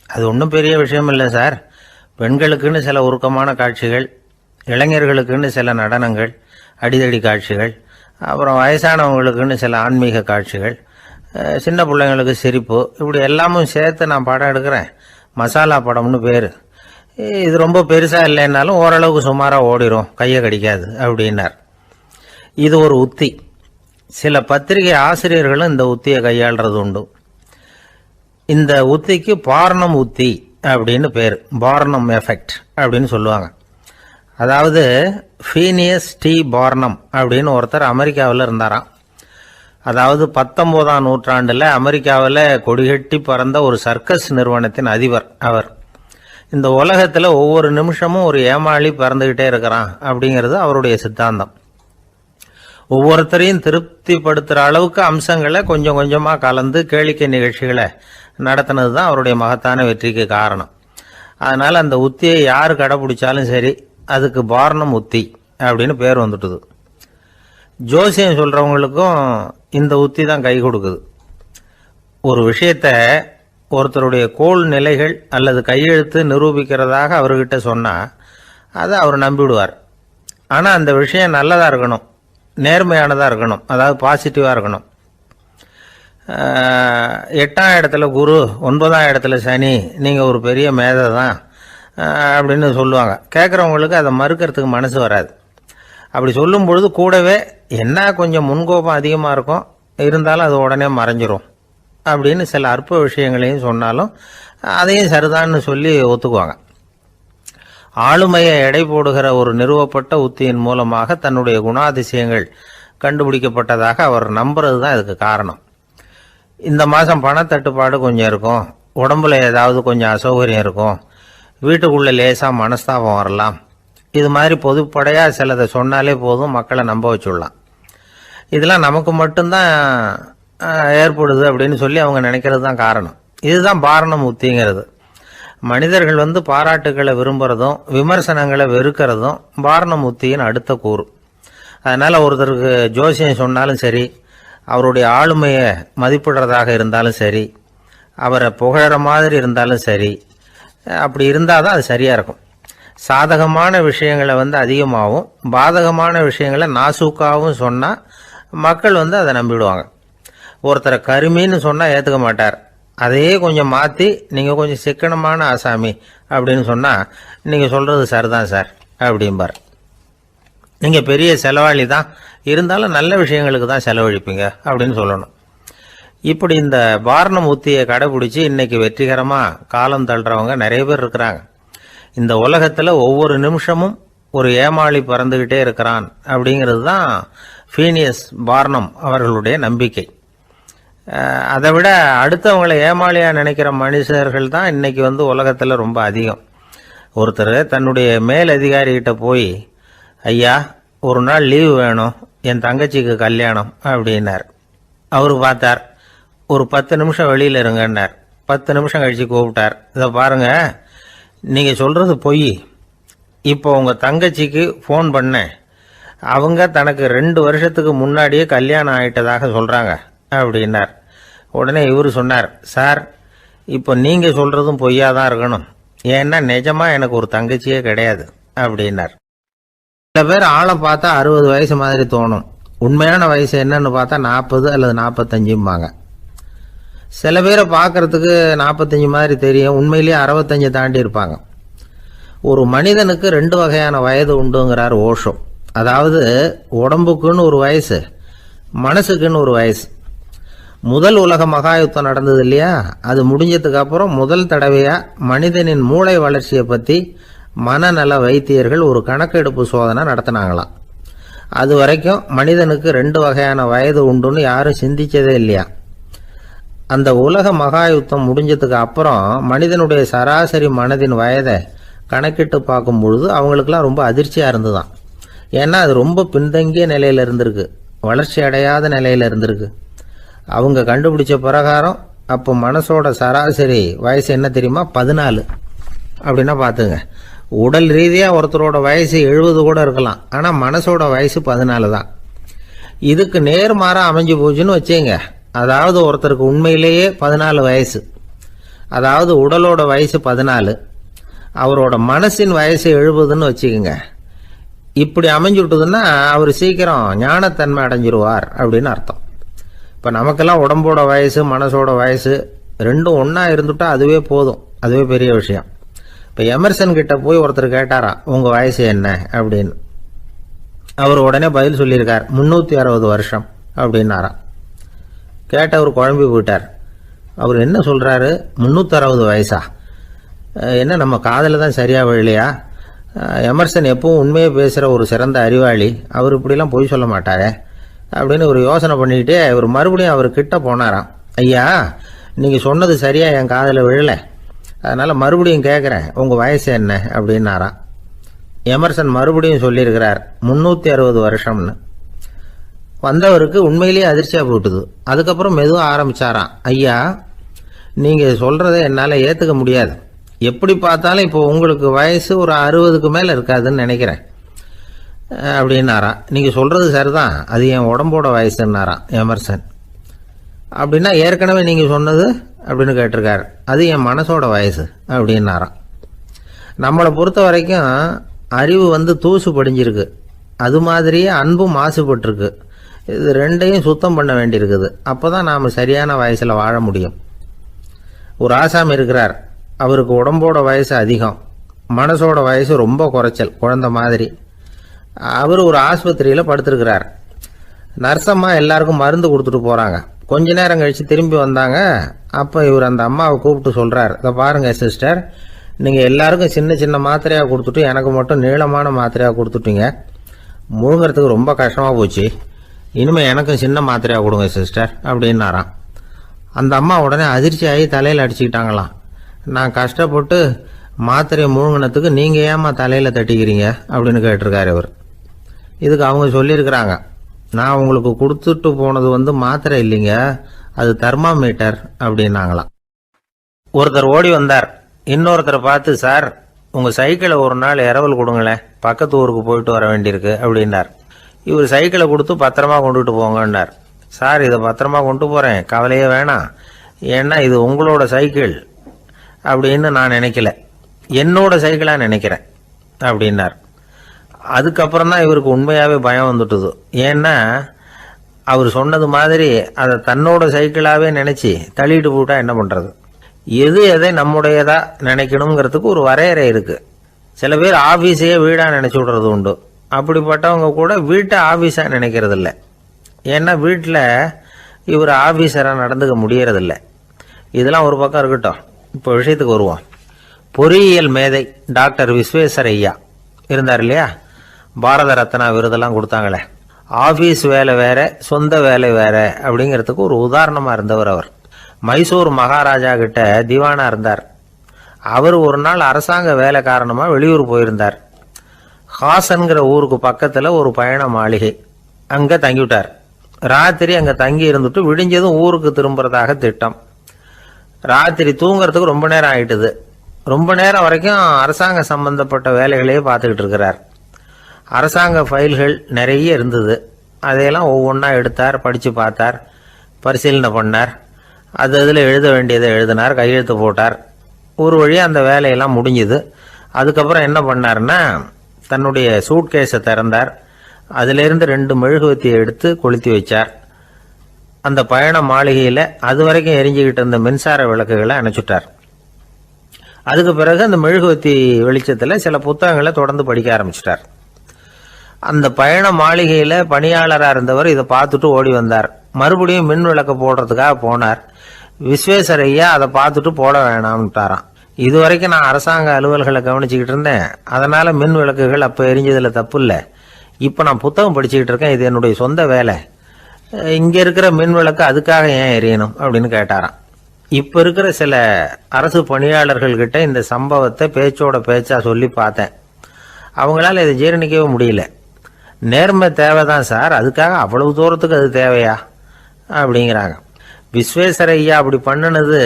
A: அது ஒன்றும் பெரிய விஷயம் இல்லை சார். பெண்களுக்குன்னு சில உருக்கமான காட்சிகள், இளைஞர்களுக்குன்னு சில நடனங்கள், அடிதடி காட்சிகள், அப்புறம் வயசானவங்களுக்குன்னு சில ஆன்மீக காட்சிகள், சின்ன பிள்ளைங்களுக்கு சிரிப்பு, இப்படி எல்லாமும் சேர்த்து நான் படம் எடுக்கிறேன். மசாலா படம்னு பேர். இது ரொம்ப பெருசாக இல்லைன்னாலும் ஓரளவுக்கு சுமாராக ஓடிடும், கையை கடிக்காது அப்படின்னார். இது ஒரு உத்தி. சில பத்திரிகை ஆசிரியர்களும் இந்த உத்தியை கையாளுறது உண்டு. இந்த உத்திக்கு பார்னம் உத்தி அப்படின்னு பேர். பார்னம் எஃபெக்ட் அப்படின்னு சொல்லுவாங்க. அதாவது ஃபீனியஸ் டி பார்னம் அப்படின்னு ஒருத்தர் அமெரிக்காவில் இருந்தாராம். அதாவது 19ஆம் நூற்றாண்டில் அமெரிக்காவில் கொடிகட்டி பறந்த ஒரு சர்க்கஸ் நிறுவனத்தின் அதிபர் அவர். இந்த உலகத்தில் ஒவ்வொரு நிமிஷமும் ஒரு ஏமாளி பறந்துக்கிட்டே இருக்கிறான் அப்படிங்கிறது அவருடைய சித்தாந்தம். ஒவ்வொருத்தரையும் திருப்திப்படுத்துகிற அளவுக்கு அம்சங்களை கொஞ்சம் கொஞ்சமாக கலந்து கேளிக்கை நிகழ்ச்சிகளை நடத்தினது தான் அவருடைய மகத்தான வெற்றிக்கு காரணம். அதனால் அந்த உத்தியை யார் கடைப்பிடிச்சாலும் சரி, அதுக்கு பார்னம் உத்தி அப்படின்னு பேர் வந்துட்டுது. ஜோசியம் சொல்கிறவங்களுக்கும் இந்த உத்தி தான் கை கொடுக்குது. ஒரு விஷயத்த ஒருத்தருடைய கோள் நிலைகள் அல்லது கையெழுத்து நிரூபிக்கிறதாக அவர்கிட்ட சொன்னால் அதை அவர் நம்பிவிடுவார். ஆனால் அந்த விஷயம் நல்லதாக இருக்கணும், நேர்மையானதாக இருக்கணும், அதாவது பாசிட்டிவாக இருக்கணும். 8ஆம் இடத்துல குரு, 9ஆம் இடத்துல சனி, நீங்கள் ஒரு பெரிய மேதை தான் அப்படின்னு சொல்லுவாங்க. கேட்குறவங்களுக்கு அதை மறுக்கிறதுக்கு மனசு வராது. அப்படி சொல்லும் பொழுது கூடவே என்ன கொஞ்சம் முன்கோபம் அதிகமாக இருக்கும், இருந்தாலும் அது உடனே மறைஞ்சிரும் அப்படின்னு சில அற்ப விஷயங்களையும் சொன்னாலும் அதையும் சரிதான்னு சொல்லி ஒத்துக்குவாங்க. ஆளுமையை எடை போடுகிற ஒரு நிறுவப்பட்ட உத்தியின் மூலமாக தன்னுடைய குணாதிசயங்கள் கண்டுபிடிக்கப்பட்டதாக அவர் நம்புறது தான் இதுக்கு காரணம். இந்த மாதம் பணத்தட்டுப்பாடு கொஞ்சம் இருக்கும், உடம்புல ஏதாவது கொஞ்சம் அசௌகரியம் இருக்கும், வீட்டுக்குள்ளே லேசாக மனஸ்தாபம் வரலாம். இது மாதிரி பொதுப்படையாக சிலதை சொன்னாலே போதும், மக்களை நம்ப வச்சுடலாம். இதெல்லாம் நமக்கு மட்டும்தான் ஏற்படுது அப்படின்னு சொல்லி அவங்க நினைக்கிறது தான் காரணம். இதுதான் பார்னம் உத்திங்கிறது. மனிதர்கள் பாராட்டுகளை விரும்புகிறதும் விமர்சனங்களை வெறுக்கிறதும் பார்னம் உத்தியின் அடுத்த கூறு. அதனால் ஒருத்தருக்கு ஜோசியம் சொன்னாலும் சரி, அவருடைய ஆளுமையை மதிப்பிடுறதாக இருந்தாலும் சரி, அவரை புகழற மாதிரி இருந்தாலும் சரி, அப்படி இருந்தால் தான் அது சரியாக இருக்கும். சாதகமான விஷயங்களை அதிகமாகவும் பாதகமான விஷயங்களை நாசூக்காகவும் சொன்னால் மக்கள் அதை நம்பிடுவாங்க. ஒருத்தரை கருமின்னு சொன்னால் ஏற்றுக்க மாட்டார். அதையே கொஞ்சம் மாற்றி நீங்கள் கொஞ்சம் சிக்கனமான ஆசாமி அப்படின்னு சொன்னால் நீங்கள் சொல்கிறது சரிதான் சார் அப்படிம்பார். நீங்கள் பெரிய செலவாளி தான், இருந்தாலும் நல்ல விஷயங்களுக்கு தான் செலவழிப்பீங்க அப்படின்னு சொல்லணும். இப்படி இந்த வாரணம் உத்தியை கடைபிடிச்சி இன்னைக்கு வெற்றிகரமாக காலம் தள்ளுறவங்க நிறைய பேர் இருக்கிறாங்க. இந்த உலகத்தில் ஒவ்வொரு நிமிஷமும் ஒரு ஏமாளி பறந்துக்கிட்டே இருக்கிறான் அப்படிங்கிறது தான் ஃபீனியஸ் பார்னம் அவர்களுடைய நம்பிக்கை. அதை விட அடுத்தவங்களை ஏமாளியாக நினைக்கிற மனுஷர்கள் தான் இன்னைக்கு உலகத்தில் ரொம்ப அதிகம். ஒருத்தர் தன்னுடைய மேலதிகாரிகிட்ட போய், ஐயா ஒரு நாள் லீவு வேணும், என் தங்கச்சிக்கு கல்யாணம் அப்படின்னார். அவரு பார்த்தார், ஒரு 10 நிமிஷம் வெளியில் இருங்கன்னார். 10 நிமிஷம் கழித்து கூப்பிட்டார். இதை பாருங்க, நீங்கள் சொல்கிறது பொய். இப்போ உங்கள் தங்கச்சிக்கு ஃபோன் பண்ணேன், அவங்க தனக்கு 2 வருஷத்துக்கு முன்னாடியே கல்யாணம் ஆகிட்டதாக சொல்கிறாங்க அப்படின்னார். உடனே இவர் சொன்னார், சார் இப்போ நீங்கள் சொல்கிறதும் பொய்யா தான் இருக்கணும், ஏன்னா நிஜமாக எனக்கு ஒரு தங்கச்சியே கிடையாது அப்படின்னார். சில பேர் ஆளை பார்த்தா 60 வயசு மாதிரி தோணும், உண்மையான வயசு என்னன்னு பார்த்தா 40 அல்லது 45 சில பேரை பார்க்கறதுக்கு 45 மாதிரி தெரியும், உண்மையிலேயே 65 தாண்டி இருப்பாங்க. ஒரு மனிதனுக்கு 2 வகையான வயது உண்டுங்கிறார் ஓஷோ. அதாவது உடம்புக்குன்னு ஒரு வயசு, மனசுக்குன்னு ஒரு வயசு. முதல் உலக மகாயுத்தம் நடந்தது இல்லையா, அது முடிஞ்சதுக்கு அப்புறம் முதல் தடவையா மனிதனின் மூளை வளர்ச்சியை பற்றி மனநல வைத்தியர்கள் ஒரு கணக்கெடுப்பு சோதனை நடத்தினாங்களாம். அது வரைக்கும் மனிதனுக்கு 2 வகையான வயது உண்டுன்னு யாரும் சிந்திச்சதே இல்லையா. அந்த உலக மகாயுத்தம் முடிஞ்சதுக்கு அப்புறம் மனிதனுடைய சராசரி மனதின் வயதை கணக்கிட்டு பார்க்கும் பொழுது அவங்களுக்குலாம் ரொம்ப அதிர்ச்சியாக இருந்துதான். ஏன்னா அது ரொம்ப பின்தங்கிய நிலையில் இருந்திருக்கு, வளர்ச்சி அடையாத நிலையில் இருந்திருக்கு. அவங்க கண்டுபிடிச்ச பிரகாரம் அப்போ மனசோட சராசரி வயசு என்ன தெரியுமா, 14. அப்படின்னா பார்த்துங்க, உடல் ரீதியாக ஒருத்தரோட வயசு 70 கூட இருக்கலாம், ஆனால் மனசோட வயசு 14 தான். இதுக்கு நேர்மாறாக அமைஞ்சு போச்சுன்னு வச்சுங்க. அதாவது ஒருத்தருக்கு உண்மையிலேயே 14 வயசு, அதாவது உடலோட வயசு 14, அவரோட மனசின் வயசு 70ன்னு வச்சுக்கோங்க. இப்படி அமைஞ்சுட்டுதுன்னா அவர் சீக்கிரம் ஞானத்தன்மை அடைஞ்சிருவார் அப்படின்னு அர்த்தம். இப்போ நமக்கெல்லாம் உடம்போட வயசு மனசோட வயசு ரெண்டும் ஒன்றா இருந்துட்டா அதுவே போதும், அதுவே பெரிய விஷயம். இப்போ எமர்சன் கிட்ட போய் ஒருத்தர் கேட்டாரா, உங்கள் வயசு என்ன அப்படின்னு. அவர் உடனே பதில் சொல்லியிருக்கார், 360 வருஷம் அப்படின்னாராம். கேட்டவர் குழம்பி போயிட்டார். அவர் என்ன சொல்கிறாரு, 360 வயசா, என்ன நம்ம காதில் தான் சரியாக விழலையா? எமர்சன் எப்பவும் உண்மையை பேசுகிற ஒரு சிறந்த அறிவாளி, அவர் இப்படிலாம் பொய் சொல்ல மாட்டாரே அப்படின்னு ஒரு யோசனை பண்ணிக்கிட்டே இவர் மறுபடியும் அவர் கிட்ட போனாராம். ஐயா நீங்கள் சொன்னது சரியாக என் காதில் விழலை, அதனால் மறுபடியும் கேட்குறேன், உங்கள் வயசு என்ன அப்படின்னாராம். எமர்சன் மறுபடியும் சொல்லியிருக்கிறார் 360 வருஷம்னு. வந்தவருக்கு உண்மையிலேயே அதிர்ச்சியாக போட்டுது. அதுக்கப்புறம் மெதுவாக ஆரம்பிச்சாராம், ஐயா நீங்கள் சொல்கிறத என்னால் ஏற்றுக்க முடியாது, எப்படி பார்த்தாலும் இப்போ உங்களுக்கு வயசு ஒரு 60க்கு மேலே இருக்காதுன்னு நினைக்கிறேன் அப்படின்னாராம். நீங்கள் சொல்கிறது சரிதான், அது என் உடம்போட வயசுன்னாராம் எமர்சன். அப்படின்னா ஏற்கனவே நீங்கள் சொன்னது அப்படின்னு கேட்டிருக்காரு, அது என் மனசோட வயசு அப்படின்னாராம். நம்மளை பொறுத்த வரைக்கும் அறிவு தூசு படிஞ்சிருக்கு, அது மாதிரியே அன்பும் மாசுபட்டிருக்கு. இது ரெண்டையும் சுத்தம் பண்ண வேண்டியிருக்குது, அப்போ தான் நாம் சரியான வயசில் வாழ முடியும். ஒரு ஆசாமி இருக்கிறார், அவருக்கு உடம்போட வயசு அதிகம், மனசோட வயசு ரொம்ப குறைச்சல், குழந்தை மாதிரி. அவர் ஒரு ஆஸ்பத்திரியில் படுத்திருக்கிறார். நர்சம்மா எல்லாருக்கும் மருந்து கொடுத்துட்டு போகிறாங்க. கொஞ்ச நேரம் கழித்து திரும்பி வந்தாங்க. அப்போ இவர் அந்த அம்மாவை கூப்பிட்டு சொல்கிறார், இதை பாருங்கள் சிஸ்டர், நீங்கள் எல்லாருக்கும் சின்ன சின்ன மாத்திரையாக கொடுத்துட்டு எனக்கு மட்டும் நீளமான மாத்திரையாக கொடுத்துட்டீங்க, முழுங்கிறதுக்கு ரொம்ப கஷ்டமாக போச்சு, இனிமேல் எனக்கும் சின்ன மாத்திரையாக கொடுங்க சிஸ்டர் அப்படின்னாராம். அந்த அம்மா உடனே அதிர்ச்சியாகி தலையில் அடிச்சுக்கிட்டாங்களாம். நான் கஷ்டப்பட்டு மாத்திரையை முழுங்கினத்துக்கு நீங்கள் ஏமா தலையில் தட்டிக்கிறீங்க அப்படின்னு கேட்டிருக்காரு இவர். இதுக்கு அவங்க சொல்லியிருக்கிறாங்க, நான் உங்களுக்கு கொடுத்துட்டு போனது மாத்திரை இல்லைங்க, அது தெர்மாமீட்டர் அப்படின்னாங்களாம். ஒருத்தர் ஓடி வந்தார், இன்னொருத்தரை பார்த்து, சார் உங்கள் சைக்கிளை ஒரு நாள் இரவல் கொடுங்களேன், பக்கத்து ஊருக்கு போயிட்டு வர வேண்டியிருக்கு அப்படின்னார். இவர் சைக்கிளை கொடுத்து பத்திரமா கொண்டுட்டு போங்கன்னார். சார் இதை பத்திரமா கொண்டு போகிறேன், கவலையே வேணாம், ஏன்னா இது உங்களோட சைக்கிள் அப்படின்னு நான் நினைக்கல, என்னோட சைக்கிளாக நினைக்கிறேன். அப்படின்னார். அதுக்கப்புறம் தான் இவருக்கு உண்மையாகவே பயம் வந்துட்டுது. ஏன்னா அவர் சொன்னது மாதிரி அதை தன்னோட சைக்கிளாகவே நினச்சி தள்ளிட்டு போட்டா என்ன பண்ணுறது? எது எதை நம்முடையதா நினைக்கணுங்கிறதுக்கு ஒரு வரையறை இருக்குது. சில பேர் ஆஃபீஸையே வீடாக நினச்சி விடுறது உண்டு. அப்படிப்பட்டவங்க கூட வீட்டை ஆஃபீஸாக நினைக்கிறது இல்லை. ஏன்னா வீட்டில் இவர் ஆஃபீஸராக நடந்துக்க முடியறதில்ல. இதெல்லாம் ஒரு பக்கம் இருக்கட்டும். இப்போ விஷயத்துக்கு வருவோம். பொறியியல் மேதை டாக்டர் விஸ்வேஸ்வரய்யா இருந்தார் இல்லையா? பாரத ரத்னா விருதெல்லாம் கொடுத்தாங்களே. ஆஃபீஸ் வேலை வேற, சொந்த வேலை வேற அப்படிங்கிறதுக்கு ஒரு உதாரணமாக இருந்தவர் அவர். மைசூர் மகாராஜா கிட்ட திவானா இருந்தார். அவர் ஒரு நாள் அரசாங்க வேலை காரணமாக வெளியூர் போயிருந்தார். ஹாசன்கிற ஊருக்கு பக்கத்தில் ஒரு பயண மாளிகை, அங்கே தங்கிவிட்டார். ராத்திரி அங்கே தங்கி இருந்துட்டு விடிஞ்சதும் ஊருக்கு திரும்புறதாக திட்டம். ராத்திரி தூங்குறதுக்கு ரொம்ப நேரம் ஆயிட்டுது. ரொம்ப நேரம் வரைக்கும் அரசாங்க சம்பந்தப்பட்ட வேலைகளையே பார்த்துக்கிட்டு இருக்கிறார். அரசாங்க ஃபைல்கள் நிறைய இருந்தது. அதையெல்லாம் ஒவ்வொன்றா எடுத்தார், படித்து பார்த்தார், பரிசீலனை பண்ணார். அதில் எழுத வேண்டியதை எழுதினார், கையெழுத்து போட்டார். ஒரு வழியாக அந்த வேலையெல்லாம் முடிஞ்சுது. அதுக்கப்புறம் என்ன பண்ணார்னா, தன்னுடைய சூட்கேஸை திறந்தார். அதிலிருந்து 2 மெழுகுவத்தியை எடுத்து கொளுத்தி வச்சார். அந்த பயண மாளிகையில் அது வரைக்கும் எரிஞ்சுக்கிட்டு இருந்த மின்சார விளக்குகளை அணைச்சுட்டார். அதுக்கு பிறகு அந்த மெழுகுவத்தி வெளிச்சத்தில் சில புத்தகங்களை தொடர்ந்து படிக்க ஆரம்பிச்சிட்டார். அந்த பயண மாளிகையில் பணியாளராக இருந்தவர் இதை பார்த்துட்டு ஓடி வந்தார். மறுபடியும் மின் விளக்கு போடுறதுக்காக போனார். விஸ்வேஸ்வரய்யா அதை பார்த்துட்டு போட வேணாம்ட்டாராம். இது வரைக்கும் நான் அரசாங்க அலுவல்களை கவனிச்சுக்கிட்டு இருந்தேன், அதனால மின் விளக்குகள் அப்போ எரிஞ்சதில் தப்பு இல்லை. இப்போ நான் புத்தகம் படிச்சுக்கிட்டு இருக்கேன், இது என்னுடைய சொந்த வேலை. இங்கே இருக்கிற மின் விளக்கு அதுக்காக ஏன் எரியணும் அப்படின்னு கேட்டாராம். இப்போ இருக்கிற சில அரசு பணியாளர்கள்கிட்ட இந்த சம்பவத்தை பேச்சோட பேச்சா சொல்லி பார்த்தேன். அவங்களால இதை ஜீரணிக்கவே முடியல. நேர்மை தேவைதான் சார், அதுக்காக அவ்வளவு தூரத்துக்கு அது தேவையா அப்படிங்கிறாங்க. விஸ்வேஸ்வரய்யா அப்படி பண்ணினது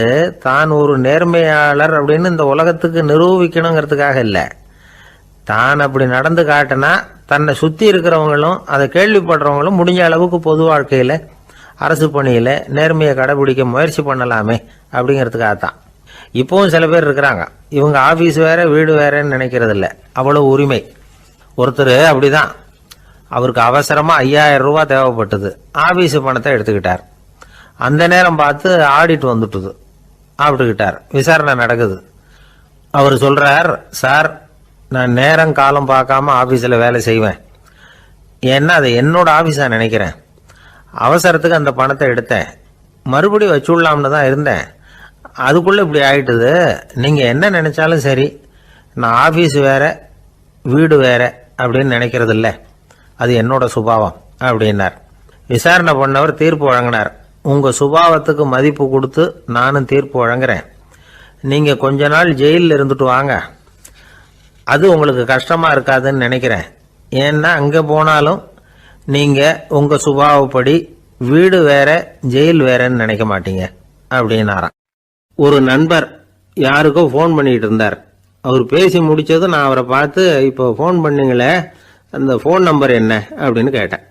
A: தான் ஒரு நேர்மையாளர் அப்படின்னு இந்த உலகத்துக்கு நிரூபிக்கணுங்கிறதுக்காக இல்லை. தான் அப்படி நடந்து காட்டினா தன்னை சுற்றி இருக்கிறவங்களும் அதை கேள்விப்படுறவங்களும் முடிஞ்ச அளவுக்கு பொது வாழ்க்கையில், அரசு பணியில் நேர்மையை கடைபிடிக்க முயற்சி பண்ணலாமே அப்படிங்கிறதுக்காகத்தான். இப்போவும் சில பேர் இருக்கிறாங்க, இவங்க ஆஃபீஸ் வேற வீடு வேறன்னு நினைக்கிறது இல்லை, அவ்வளோ உரிமை. ஒருத்தர் அப்படிதான், அவருக்கு அவசரமாக 5000 ரூபா தேவைப்பட்டது. ஆஃபீஸ் பணத்தை எடுத்துக்கிட்டார். அந்த நேரம் பார்த்து ஆடிட் வந்துட்டுது. ஆப்பிட்டுக்கிட்டார். விசாரணை நடக்குது. அவர் சொல்கிறார், சார் நான் நேரம் காலம் பார்க்காம ஆஃபீஸில் வேலை செய்வேன். ஏன்னா அதை என்னோட ஆஃபீஸாக நினைக்கிறேன். அவசரத்துக்கு அந்த பணத்தை எடுத்தேன், மறுபடியும் வச்சுடலாம்னு தான் இருந்தேன். அதுக்குள்ளே இப்படி ஆகிட்டுது. நீங்கள் என்ன நினச்சாலும் சரி, நான் ஆஃபீஸ் வேற வீடு வேற அப்படின்னு நினைக்கிறது இல்லை, அது என்னோட சுபாவம் அப்படின்னார். விசாரணை பண்ணவர் தீர்ப்பு வழங்கினார். உங்கள் சுபாவத்துக்கு மதிப்பு கொடுத்து நானும் தீர்ப்பு வழங்குறேன். நீங்கள் கொஞ்ச நாள் ஜெயிலில் இருந்துட்டு வாங்க, அது உங்களுக்கு கஷ்டமாக இருக்காதுன்னு நினைக்கிறேன். ஏன்னா அங்கே போனாலும் நீங்கள் உங்கள் சுபாவப்படி வீடு வேற ஜெயில் வேறன்னு நினைக்க மாட்டீங்க அப்படின்னாராம். ஒரு நண்பர் யாருக்கோ ஃபோன் பண்ணிகிட்டு இருந்தார். அவர் பேசி முடித்ததும் நான் அவரை பார்த்து, இப்போ ஃபோன் பண்ணீங்களே அந்த ஃபோன் நம்பர் என்ன அப்படின்னு கேட்டேன்.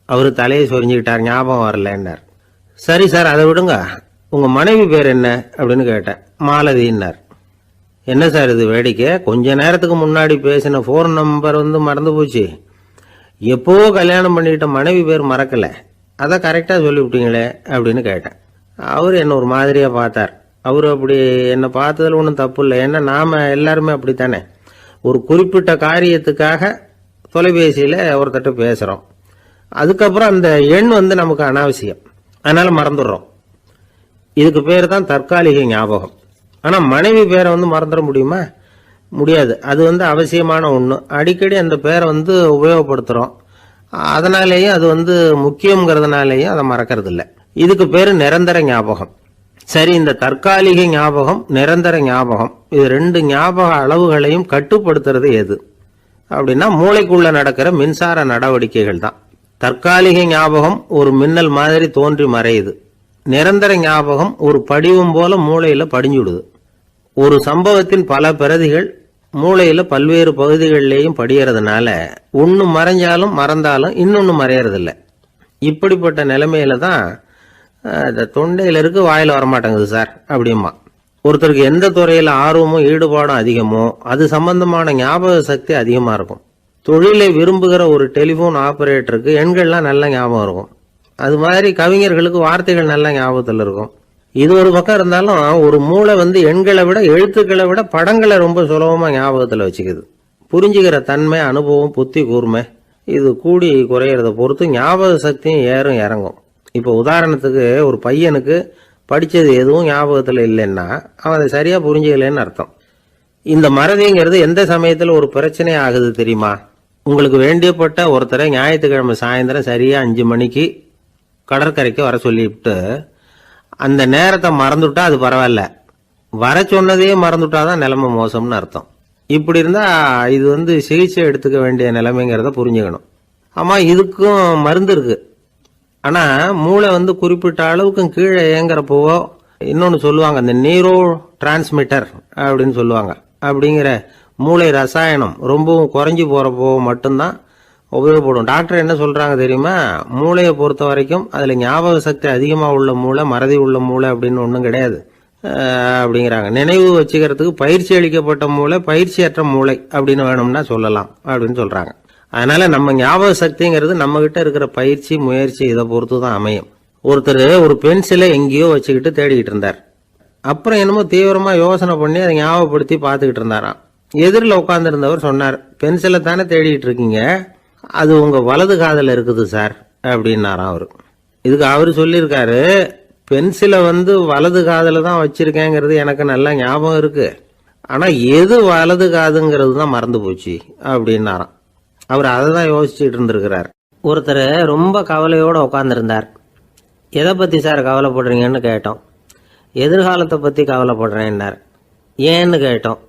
A: அவர் தலையை சொரிஞ்சுக்கிட்டார், ஞாபகம் வரலன்னார். சரி சார் அதை விடுங்க, உங்கள் மனைவி பேர் என்ன அப்படின்னு கேட்டேன். மாலதின்னார். என்ன சார் இது வேடிக்கை, கொஞ்ச நேரத்துக்கு முன்னாடி பேசின ஃபோன் நம்பர் மறந்து போச்சு. எப்போவோ கல்யாணம் பண்ணிக்கிட்ட மனைவி பேர் மறக்கலை, அதை கரெக்டாக சொல்லிவிட்டீங்களே அப்படின்னு கேட்டேன். அவர் என்ன ஒரு மாதிரியாக பார்த்தார். அவர் அப்படி என்னை பார்த்ததில் ஒன்றும் தப்பு இல்லை, ஏன்னா நாம் எல்லாருமே அப்படித்தானே. ஒரு குறிப்பிட்ட காரியத்துக்காக தொலைபேசியில் ஒருத்தட்ட பேசுகிறோம், அதுக்கப்புறம் அந்த எண் நமக்கு அனாவசியம், அதனால் மறந்துடுறோம். இதுக்கு பேர் தான் தற்காலிக ஞாபகம். ஆனால் மனைவி பேரை மறந்துட முடியுமா? முடியாது. அது அவசியமான ஒன்று. அடிக்கடி அந்த பேரை உபயோகப்படுத்துகிறோம், அதனாலேயும் அது முக்கியங்கிறதுனாலேயும் அதை மறக்கிறது இல்லை. இதுக்கு பேர் நிரந்தர ஞாபகம். சரி, இந்த தற்காலிக ஞாபகம், நிரந்தர ஞாபகம், இது 2 ஞாபக அளவுகளையும் கட்டுப்படுத்துறது எது அப்படின்னா மூளைக்குள்ள நடக்கிற மின்சார நடவடிக்கைகள் தான். தற்காலிக ஞாபகம் ஒரு மின்னல் மாதிரி தோன்றி மறையுது. நிரந்தர ஞாபகம் ஒரு படிவம் போல மூளையில படிஞ்சுடுது. ஒரு சம்பவத்தின் பல பிரதிகள் மூளையில பல்வேறு பகுதிகளிலேயும் படியறதுனால ஒன்று மறைஞ்சாலும் மறந்தாலும் இன்னொன்று மறையறதில்லை. இப்படிப்பட்ட நிலைமையில தான் தொண்டையில இருக்கு, வாயில வரமாட்டேங்குது சார் அப்படிமா. ஒருத்தருக்கு எந்த துறையில ஆர்வமும் ஈடுபாடும் அதிகமோ அது சம்பந்தமான ஞாபக சக்தி அதிகமா இருக்கும். தொழிலை விரும்புகிற ஒரு டெலிபோன் ஆபரேட்டருக்கு எண்கள்லாம் நல்ல ஞாபகம் இருக்கும். அது மாதிரி கவிஞர்களுக்கு வார்த்தைகள் நல்ல ஞாபகத்தில் இருக்கும். இது ஒரு பக்கம் இருந்தாலும் ஒரு மூளை எண்களை விட எழுத்துக்களை விட படங்களை ரொம்ப சுலபமா ஞாபகத்தில் வச்சுக்குது. புரிஞ்சுக்கிற தன்மை, அனுபவம், புத்தி கூர்மை இது கூடி குறையிறத பொறுத்து ஞாபக சக்தியும் ஏறும் இறங்கும். இப்போ உதாரணத்துக்கு ஒரு பையனுக்கு படித்தது எதுவும் ஞாபகத்தில் இல்லைன்னா அவன் அதை சரியா புரிஞ்சுக்கலன்னு அர்த்தம். இந்த மறதிங்கிறது எந்த சமயத்தில் ஒரு பிரச்சனை ஆகுது தெரியுமா? உங்களுக்கு வேண்டியப்பட்ட ஒருத்தரை ஞாயிற்றுக்கிழமை சாயந்தரம் சரியா 5 மணிக்கு கடற்கரைக்கு வர சொல்லிவிட்டு அந்த நேரத்தை மறந்துட்டா அது பரவாயில்ல, வர சொன்னதையே மறந்துட்டாதான் நிலைமை மோசம்னு அர்த்தம். இப்படி இருந்தா இது சிகிச்சை எடுத்துக்க வேண்டிய நிலைமைங்கிறத புரிஞ்சுக்கணும். ஆமா, இதுக்கும் மருந்து இருக்கு. ஆனா மூளை குறிப்பிட்ட அளவுக்கும் கீழே இயங்குறப்போவோ இன்னொன்னு சொல்லுவாங்க, இந்த நியூரோ டிரான்ஸ்மிட்டர் அப்படின்னு சொல்லுவாங்க. அப்படிங்கிற மூளை ரசாயனம் ரொம்பவும் குறைஞ்சி போறப்போ மட்டும்தான் உபயோகப்படும். டாக்டர் என்ன சொல்றாங்க தெரியுமா? மூளையை பொறுத்த வரைக்கும் அதுல ஞாபக சக்தி அதிகமா உள்ள மூளை, மறதி உள்ள மூளை அப்படின்னு ஒன்றும் கிடையாது அப்படிங்கிறாங்க. நினைவு வச்சுக்கிறதுக்கு பயிற்சி அளிக்கப்பட்ட மூளை, பயிற்சியற்ற மூளை அப்படின்னு வேணும்னா சொல்லலாம் அப்படின்னு சொல்றாங்க. அதனால நம்ம ஞாபக சக்திங்கிறது நம்ம கிட்ட இருக்கிற பயிற்சி, முயற்சி இதை பொறுத்து தான் அமையும். ஒருத்தர் ஒரு பென்சிலை எங்கேயோ வச்சுக்கிட்டு தேடிக்கிட்டு இருந்தார். அப்புறம் என்னமோ தீவிரமா யோசனை பண்ணி அதை ஞாபகப்படுத்தி பார்த்துக்கிட்டு இருந்தாராம். எதிரில் உட்கார்ந்து இருந்தவர் சொன்னார், பென்சிலை தானே தேடிட்டு இருக்கீங்க, அது உங்க வலது காதில் இருக்குது சார் அப்படின்னாராம் அவரு. இதுக்கு அவரு சொல்லியிருக்காரு, பென்சிலை வலது காதில் தான் வச்சிருக்கேங்கிறது எனக்கு நல்லா ஞாபகம் இருக்கு, ஆனா எது வலது காதுங்கிறது தான் மறந்து போச்சு அப்படின்னாராம். அவர் அதை தான் யோசிச்சுட்டு இருந்திருக்கிறார். ஒருத்தர் ரொம்ப கவலையோட உட்கார்ந்துருந்தார். எதை பத்தி சார் கவலைப்படுறீங்கன்னு கேட்டோம். எதிர்காலத்தை பத்தி கவலைப்படுறேன்னார். ஏன்னு கேட்டோம்.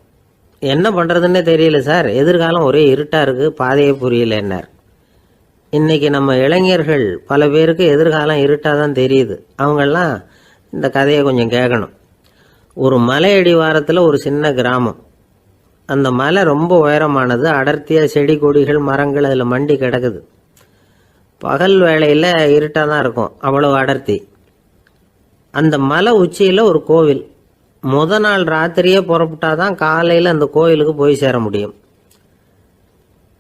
A: என்ன பண்றதுன்னே தெரியல சார், எதிர்காலம் ஒரே இருட்டா இருக்கு, பாதையே புரியலன்னார். இன்னைக்கு நம்ம இளைஞர்கள் பல பேருக்கு எதிர்காலம் இருட்டா தான் தெரியுது. அவங்கெல்லாம் இந்த கதையை கொஞ்சம் கேட்கணும். ஒரு மலை அடிவாரத்தில் ஒரு சின்ன கிராமம். அந்த மலை ரொம்ப உயரமானது. அடர்த்தியா செடி கொடிகள் மரங்கள் அதில் மண்டி கிடக்குது. பகல் வேளையில் இருட்டாக தான் இருக்கும், அவ்வளவு அடர்த்தி. அந்த மலை உச்சியில் ஒரு கோவில். முத நாள் ராத்திரியே புறப்பட்டாதான் காலையில் அந்த கோயிலுக்கு போய் சேர முடியும்.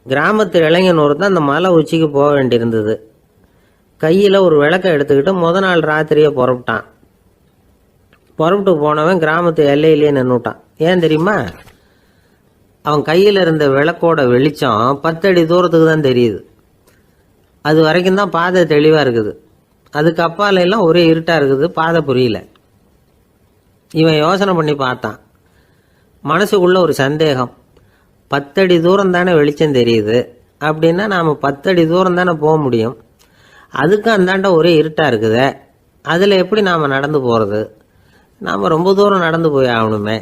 A: கிராமத்து இளைஞன் ஒருத்தன் அந்த மலை உச்சிக்கு போக வேண்டியிருந்தது. கையில் ஒரு விளக்கை எடுத்துக்கிட்டு முத நாள் ராத்திரியே புறப்பட்டான். புறப்பட்டு போனவன் கிராமத்து எல்லையிலேயே நின்றுட்டான். ஏன் தெரியுமா? அவன் கையில் இருந்த விளக்கோட வெளிச்சம் 10 அடி தூரத்துக்கு தான் தெரியுது. அது வரைக்கும் தான் பாதை தெளிவாக இருக்குது. அதுக்கு அப்பால எல்லாம் ஒரே இருட்டாக இருக்குது, பாதை புரியல. இவன் யோசனை பண்ணி பார்த்தான். மனசுக்குள்ள ஒரு சந்தேகம். 10 அடி தூரம் தானே வெளிச்சம் தெரியுது, அப்படின்னா நாம் 10 அடி தூரம் தானே போக முடியும். அதுக்கு அந்தாண்ட ஒரே இருட்டாக இருக்குது, அதில் எப்படி நாம் நடந்து போகிறது? நாம் ரொம்ப தூரம் நடந்து போய் ஆகணுமே.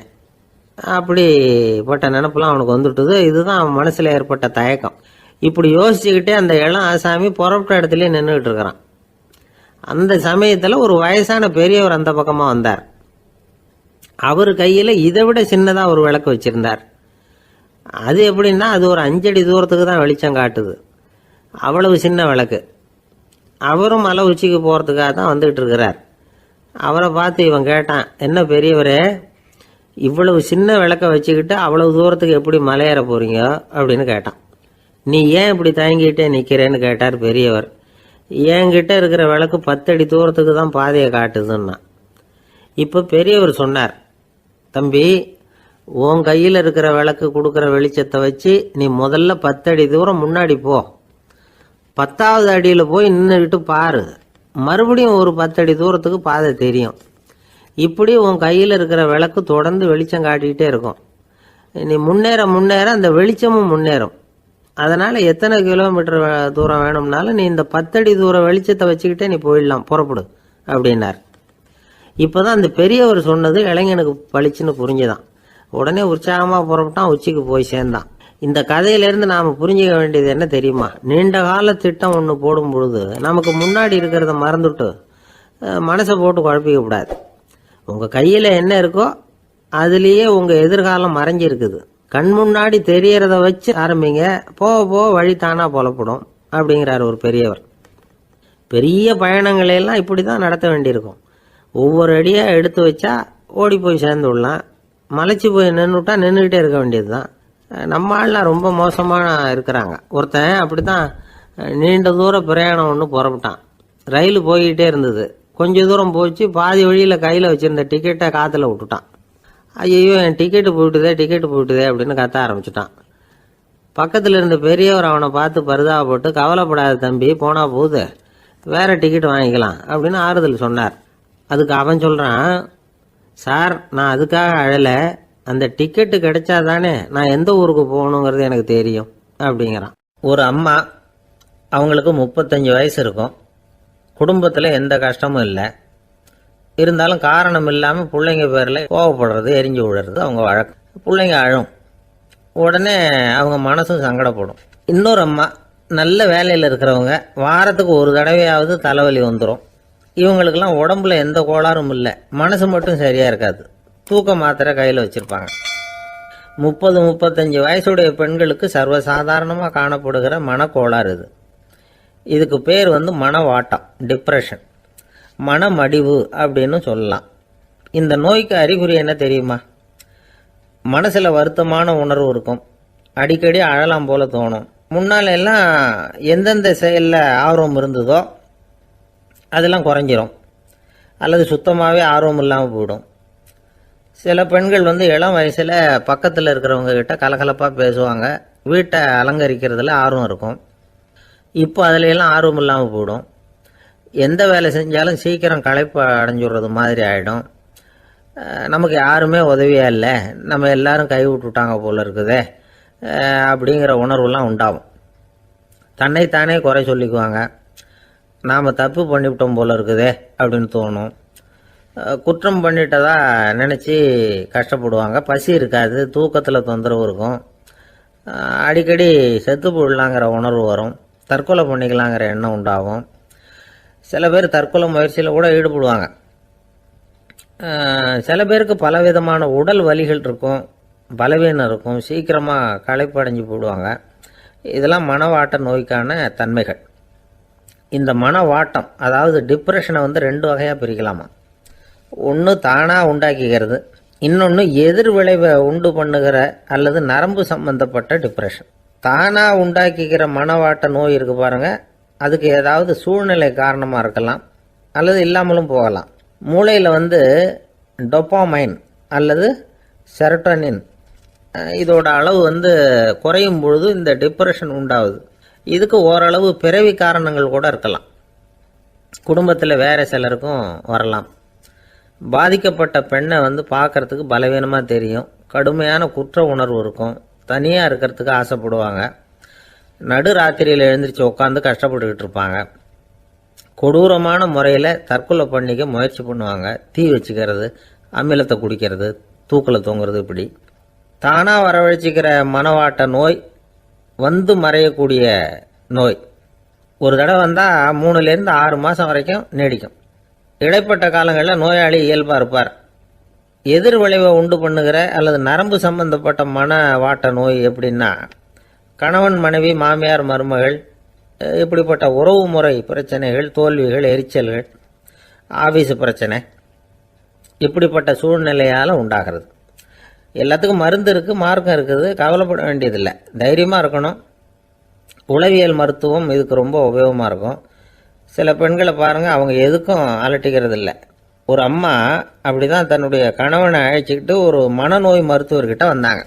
A: அப்படிப்பட்ட நினப்பெல்லாம் அவனுக்கு வந்துட்டுது. இதுதான் அவன் மனசில் ஏற்பட்ட தயக்கம். இப்படி யோசிச்சுக்கிட்டே அந்த இளம் ஆசாமி புறப்பட்ட இடத்துலயே நின்றுகிட்டு இருக்கிறான். அந்த சமயத்தில் ஒரு வயசான பெரியவர் அந்த பக்கமாக வந்தார். அவர் கையில் இதை விட சின்னதாக ஒரு விளக்கு வச்சிருந்தார். அது எப்படின்னா அது ஒரு 5 அடி தூரத்துக்கு தான் வெளிச்சம் காட்டுது. அவ்வளவு சின்ன விளக்கு. அவரும் மலை உச்சிக்கு போகிறதுக்காக தான் வந்துகிட்டு இருக்கிறார். அவரை பார்த்து இவன் கேட்டான், என்ன பெரியவரே, இவ்வளவு சின்ன விளக்க வச்சுக்கிட்டு அவ்வளவு தூரத்துக்கு எப்படி மலையேற போறீங்க அப்படின்னு கேட்டான். நீ ஏன் இப்படி தயங்கிட்டே நிற்கிறேன்னு கேட்டார் பெரியவர். என்கிட்ட இருக்கிற விளக்கு 10 அடி தூரத்துக்கு தான் பாதையை காட்டுதுன்னா. இப்போ பெரியவர் சொன்னார், தம்பி, உன் கையில் இருக்கிற விளக்கு கொடுக்குற வெளிச்சத்தை வச்சு நீ முதல்ல 10 அடி தூரம் முன்னாடி போ. 10வது அடியில் போய் நின்றுக்கிட்டு பாரு, மறுபடியும் ஒரு 10 அடி தூரத்துக்கு பாதை தெரியும். இப்படி உன் கையில் இருக்கிற விளக்கு தொடர்ந்து வெளிச்சம் காட்டிக்கிட்டே இருக்கும். நீ முன்னேற முன்னேற அந்த வெளிச்சமும் முன்னேறும். அதனால எத்தனை கிலோமீட்டர் தூரம் வேணும்னாலும் நீ இந்த 10 அடி தூரம் வெளிச்சத்தை வச்சுக்கிட்டே நீ போயிடலாம், புறப்படு அப்படின்னார். இப்போதான் அந்த பெரியவர் சொன்னது இளைஞனுக்கு பளிச்சுன்னு புரிஞ்சுதான். உடனே உற்சாகமாக புறப்பட்டான், உச்சிக்கு போய் சேர்ந்தான். இந்த கதையிலேருந்து நாம் புரிஞ்சுக்க வேண்டியது என்ன தெரியுமா? நீண்ட கால திட்டம் ஒன்று போடும் பொழுது நமக்கு முன்னாடி இருக்கிறத மறந்துட்டு மனசை போட்டு குழப்பிக்க கூடாது. உங்கள் கையில் என்ன இருக்கோ அதுலேயே உங்கள் எதிர்காலம் மறைஞ்சிருக்குது. கண் முன்னாடி தெரியறத வச்சு ஆரம்பிங்க, போக போக வழி தானா புலப்படும் அப்படிங்கிறார் ஒரு பெரியவர். பெரிய பயணங்களையெல்லாம் இப்படி தான் நடத்த வேண்டியிருக்கும். ஒவ்வொரு அடியாக எடுத்து வச்சா ஓடி போய் சேர்ந்து விடலாம். மலைச்சு போய் நின்றுட்டா நின்றுக்கிட்டே இருக்க வேண்டியது தான். நம்ம ஆள்லாம் ரொம்ப மோசமான இருக்கிறாங்க. ஒருத்தன் அப்படி தான் நீண்ட தூர பிரயாணம் ஒன்று புறப்பட்டான். ரயில் போய்கிட்டே இருந்தது. கொஞ்சம் தூரம் போச்சு, பாதி வழியில் கையில் வச்சுருந்த டிக்கெட்டை காற்றுல விட்டுட்டான். ஐயோ என் டிக்கெட்டு போயிட்டுதே அப்படின்னு கத்த ஆரம்பிச்சுட்டான். பக்கத்தில் இருந்த பெரியவர் அவனை பார்த்து பரிதாபப்பட்டு, கவலைப்படாத தம்பி, போனா போகுது, வேற டிக்கெட் வாங்கிக்கலாம் அப்படின்னு ஆறுதல் சொன்னார். அதுக்கு அவன் சொல்கிறான், சார் நான் அதுக்காக அழலை, அந்த டிக்கெட்டு கிடைச்சாதானே நான் எந்த ஊருக்கு போகணுங்கிறது எனக்கு தெரியும் அப்படிங்கிறான். ஒரு அம்மா, அவங்களுக்கு 35 வயசு இருக்கும். குடும்பத்தில் எந்த கஷ்டமும் இல்லை. இருந்தாலும் காரணம் இல்லாமல் பிள்ளைங்க பேரில் கோவப்படுறது, எரிஞ்சு விடுறது அவங்க வழக்கம். பிள்ளைங்க அழும். உடனே அவங்க மனசும் சங்கடப்படும். இன்னொரு அம்மா, நல்ல வேலையில் இருக்கிறவங்க, வாரத்துக்கு ஒரு தடவையாவது தலைவலி வந்துடும். இவங்களுக்கெல்லாம் உடம்புல எந்த கோளாறும் இல்லை, மனசு மட்டும் சரியாக இருக்காது. தூக்க மாத்திரை கையில் வச்சுருப்பாங்க. 30-35 வயசுடைய பெண்களுக்கு சர்வசாதாரணமாக காணப்படுகிற மனக்கோளாறு இது. இதுக்கு பேர் மனவாட்டம், டிப்ரெஷன், மனமடிவு அப்படின்னு சொல்லலாம். இந்த நோய்க்கு அறிகுறி என்ன தெரியுமா? மனசில் வருத்தமான உணர்வு இருக்கும். அடிக்கடி அழலாம் போல தோணும். முன்னால எல்லாம் எந்தெந்த செயலில் ஆர்வம் இருந்ததோ அதெல்லாம் குறைஞ்சிரும், அல்லது சுத்தமாகவே ஆர்வம் இல்லாமல் போயிடும். சில பெண்கள் இளம் வயசில் பக்கத்தில் இருக்கிறவங்க கிட்ட கலகலப்பாக பேசுவாங்க, வீட்டை அலங்கரிக்கிறதுல ஆர்வம் இருக்கும். இப்போ அதுல எல்லாம் ஆர்வம் இல்லாமல் போயிடும். எந்த வேலை செஞ்சாலும் சீக்கிரம் களைப்பு அடைஞ்சுடுறது மாதிரி ஆகிடும். நமக்கு யாருமே உதவியாக இல்லை, நம்ம எல்லாரும் கை விட்டுட்டாங்க போல இருக்குதே அப்படிங்கிற உணர்வுலாம் உண்டாகும். தன்னைத்தானே குறை சொல்லிக்குவாங்க. நாம் தப்பு பண்ணிவிட்டோம் போல இருக்குதே அப்படின்னு தோணும். குற்றம் பண்ணிட்டதா நினச்சி கஷ்டப்படுவாங்க. பசி இருக்காது, தூக்கத்தில் தொந்தரவு இருக்கும். அடிக்கடி செத்து போடலாங்கிற உணர்வு வரும். தற்கொலை பண்ணிக்கலாங்கிற எண்ணம் உண்டாகும். சில பேர் தற்கொலை முயற்சியில் கூட ஈடுபடுவாங்க. சில பேருக்கு பலவிதமான உடல் வலிகள் இருக்கும், பலவீனம் இருக்கும், சீக்கிரமாக களைப்படைஞ்சு போடுவாங்க. இதெல்லாம் மனவாட்ட நோய்க்கான தன்மைகள். இந்த மனவாட்டம், அதாவது டிப்ரெஷனை 2 வகையாக பிரிக்கலாமா. ஒன்று தானாக உண்டாக்கிக்கிறது, இன்னொன்று எதிர் விளைவை உண்டு பண்ணுகிற அல்லது நரம்பு சம்பந்தப்பட்ட டிப்ரெஷன். தானாக உண்டாக்கிக்கிற மனவாட்ட நோய் இருக்கு பாருங்க, அதுக்கு ஏதாவது சூழ்நிலை காரணமாக இருக்கலாம், அல்லது இல்லாமலும் போகலாம். மூளையில் டொப்பாமைன் அல்லது செரட்டோனின் இதோட அளவு குறையும் பொழுது இந்த டிப்ரெஷன் உண்டாகுது. இதுக்கு ஓரளவு பிறவி காரணங்கள் கூட இருக்கலாம். குடும்பத்தில் வேற சிலருக்கும் வரலாம். பாதிக்கப்பட்ட பெண்ணை பார்க்கறதுக்கு பலவீனமாக தெரியும், கடுமையான குற்ற உணர்வு இருக்கும், தனியாக இருக்கிறதுக்கு ஆசைப்படுவாங்க, நடு ராத்திரியில் எழுந்திரிச்சு உட்காந்து கஷ்டப்பட்டுக்கிட்டு இருப்பாங்க, கொடூரமான முறையில் தற்கொலை பண்ணிக்க முயற்சி பண்ணுவாங்க, தீ வச்சுக்கிறது, அமிலத்தை குடிக்கிறது, தூக்கில் தொங்குறது. இப்படி தானாக வரவழைச்சிக்கிற மனவாட்ட நோய் மறையக்கூடிய நோய். ஒரு தடவை வந்தால் 3லேருந்து 6 மாதம் வரைக்கும் நீடிக்கும். இடைப்பட்ட காலங்களில் நோயாளி இயல்பாக இருப்பார். எதிர் விளைவை உண்டு பண்ணுகிற அல்லது நரம்பு சம்பந்தப்பட்ட மனவாட்ட நோய் எப்படின்னா, கணவன் மனைவி, மாமியார் மருமகள், இப்படிப்பட்ட உறவு முறை பிரச்சனைகள், தோல்விகள், எரிச்சல்கள், ஆபீஸ் பிரச்சனை, இப்படிப்பட்ட சூழ்நிலையால் உண்டாகிறது. எல்லாத்துக்கும் மருந்து இருக்குது, மார்க்கம் இருக்குது, கவலைப்பட வேண்டியதில்லை, தைரியமாக இருக்கணும். உளவியல் மருத்துவம் இதுக்கு ரொம்ப உபயோகமாக இருக்கும். சில பெண்களை பாருங்கள், அவங்க எதுக்கும் அலட்டிக்கிறது இல்லை. ஒரு அம்மா அப்படி தான் தன்னுடைய கணவனை அழைச்சிக்கிட்டு ஒரு மனநோய் மருத்துவர்கிட்ட வந்தாங்க.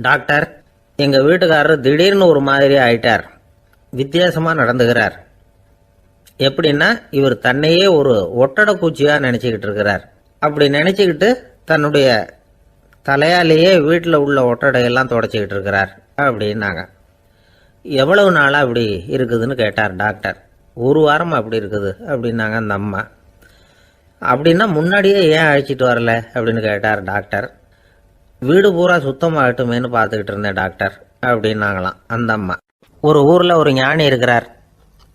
A: டாக்டர், எங்கள் வீட்டுக்காரர் திடீர்னு ஒரு மாதிரி ஆயிட்டார், வித்தியாசமாக நடந்துகிறார். எப்படின்னா, இவர் தன்னையே ஒரு ஒட்டடை பூச்சியாக நினச்சிக்கிட்டு இருக்கிறார். அப்படி நினச்சிக்கிட்டு தன்னுடைய தலையாலேயே வீட்டில் உள்ள ஒட்டடையெல்லாம் தொடச்சிக்கிட்டு இருக்கிறார் அப்படின்னாங்க. எவ்வளவு நாளாக அப்படி இருக்குதுன்னு கேட்டார் டாக்டர். 1 வாரமாக அப்படி இருக்குது அப்படின்னாங்க அந்த அம்மா. அப்படின்னா முன்னாடியே ஏன் அழைச்சிட்டு வரல அப்படின்னு கேட்டார் டாக்டர். வீடு பூரா சுத்தமாகட்டுமேனு பார்த்துக்கிட்டு இருந்தேன் டாக்டர் அப்படின்னாங்களாம் அந்த அம்மா. ஒரு ஊரில் ஒரு ஞானி இருக்கிறார்,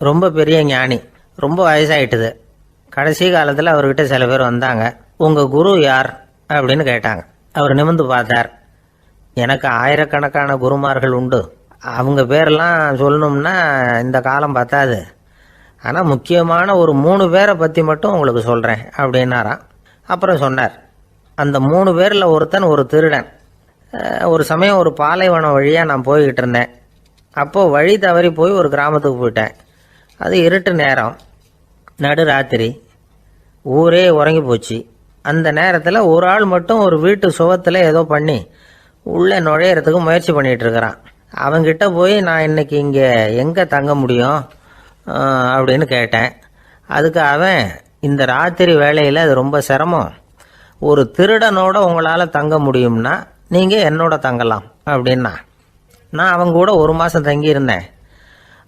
A: ரொம்ப பெரிய ஞானி, ரொம்ப வயசாயிட்டுது. கடைசி காலத்தில் அவர்கிட்ட சில பேர் வந்தாங்க. உங்கள் குரு யார் அப்படின்னு கேட்டாங்க. அவர் நிமிர்ந்து பார்த்தார். எனக்கு ஆயிரக்கணக்கான குருமார்கள் உண்டு, அவங்க பேரெல்லாம் சொல்லணும்னா இந்த காலம் பத்தாது, ஆனால் முக்கியமான ஒரு 3 பேரை பற்றி மட்டும் உங்களுக்கு சொல்கிறேன் அப்படின்னாராம். அப்புறம் சொன்னார், அந்த 3 பேரில் ஒருத்தன் ஒரு திருடன். ஒரு சமயம் ஒரு பாலைவனம் வழியாக நான் போய்கிட்டு இருந்தேன். அப்போது வழி தவறி போய் ஒரு கிராமத்துக்கு போயிட்டேன். அது இருட்டு நேரம், நடு ராத்திரி, ஊரே உறங்கி போச்சு. அந்த நேரத்தில் ஒரு ஆள் மட்டும் ஒரு வீட்டு சுவத்தில் ஏதோ பண்ணி உள்ளே நுழையிறதுக்கு முயற்சி பண்ணிகிட்டு இருக்கிறான். அவங்கிட்ட போய் நான் இன்னைக்கு இங்கே எங்கே தங்க முடியும் அப்படின்னு கேட்டேன். அதுக்கு அவன், இந்த ராத்திரி வேளையில் அது ரொம்ப சிரமம், ஒரு திருடனோட உங்களால் தங்க முடியும்னா நீங்கள் என்னோட தங்கலாம் அப்படின்னா. நான் அவங்க கூட 1 மாதம் தங்கியிருந்தேன்.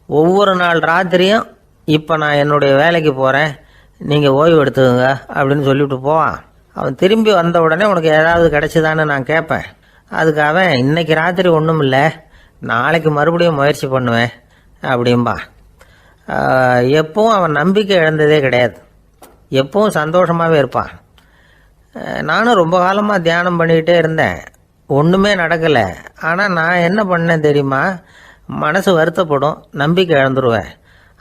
A: ஒவ்வொரு நாள் ராத்திரியும் இப்போ நான் என்னுடைய வேலைக்கு போகிறேன், நீங்கள் ஓய்வு எடுத்துக்கோங்க அப்படின்னு சொல்லிவிட்டு போவான். அவன் திரும்பி வந்த உடனே உனக்கு ஏதாவது கிடைச்சிதான்னு நான் கேட்பேன். அதுக்கு அவன், இன்னைக்கு ராத்திரி ஒன்றும் இல்லை, நாளைக்கு மறுபடியும் முயற்சி பண்ணுவேன் அப்படின்பா. எப்பவும் அவன் நம்பிக்கை இழந்ததே கிடையாது, எப்பவும் சந்தோஷமாகவே இருப்பான். நானும் ரொம்ப காலமாக தியானம் பண்ணிக்கிட்டே இருந்தேன், ஒன்றுமே நடக்கலை. ஆனால் நான் என்ன பண்ணேன் தெரியுமா, மனசு வருத்தப்படும், நம்பிக்கை இழந்துருவேன்.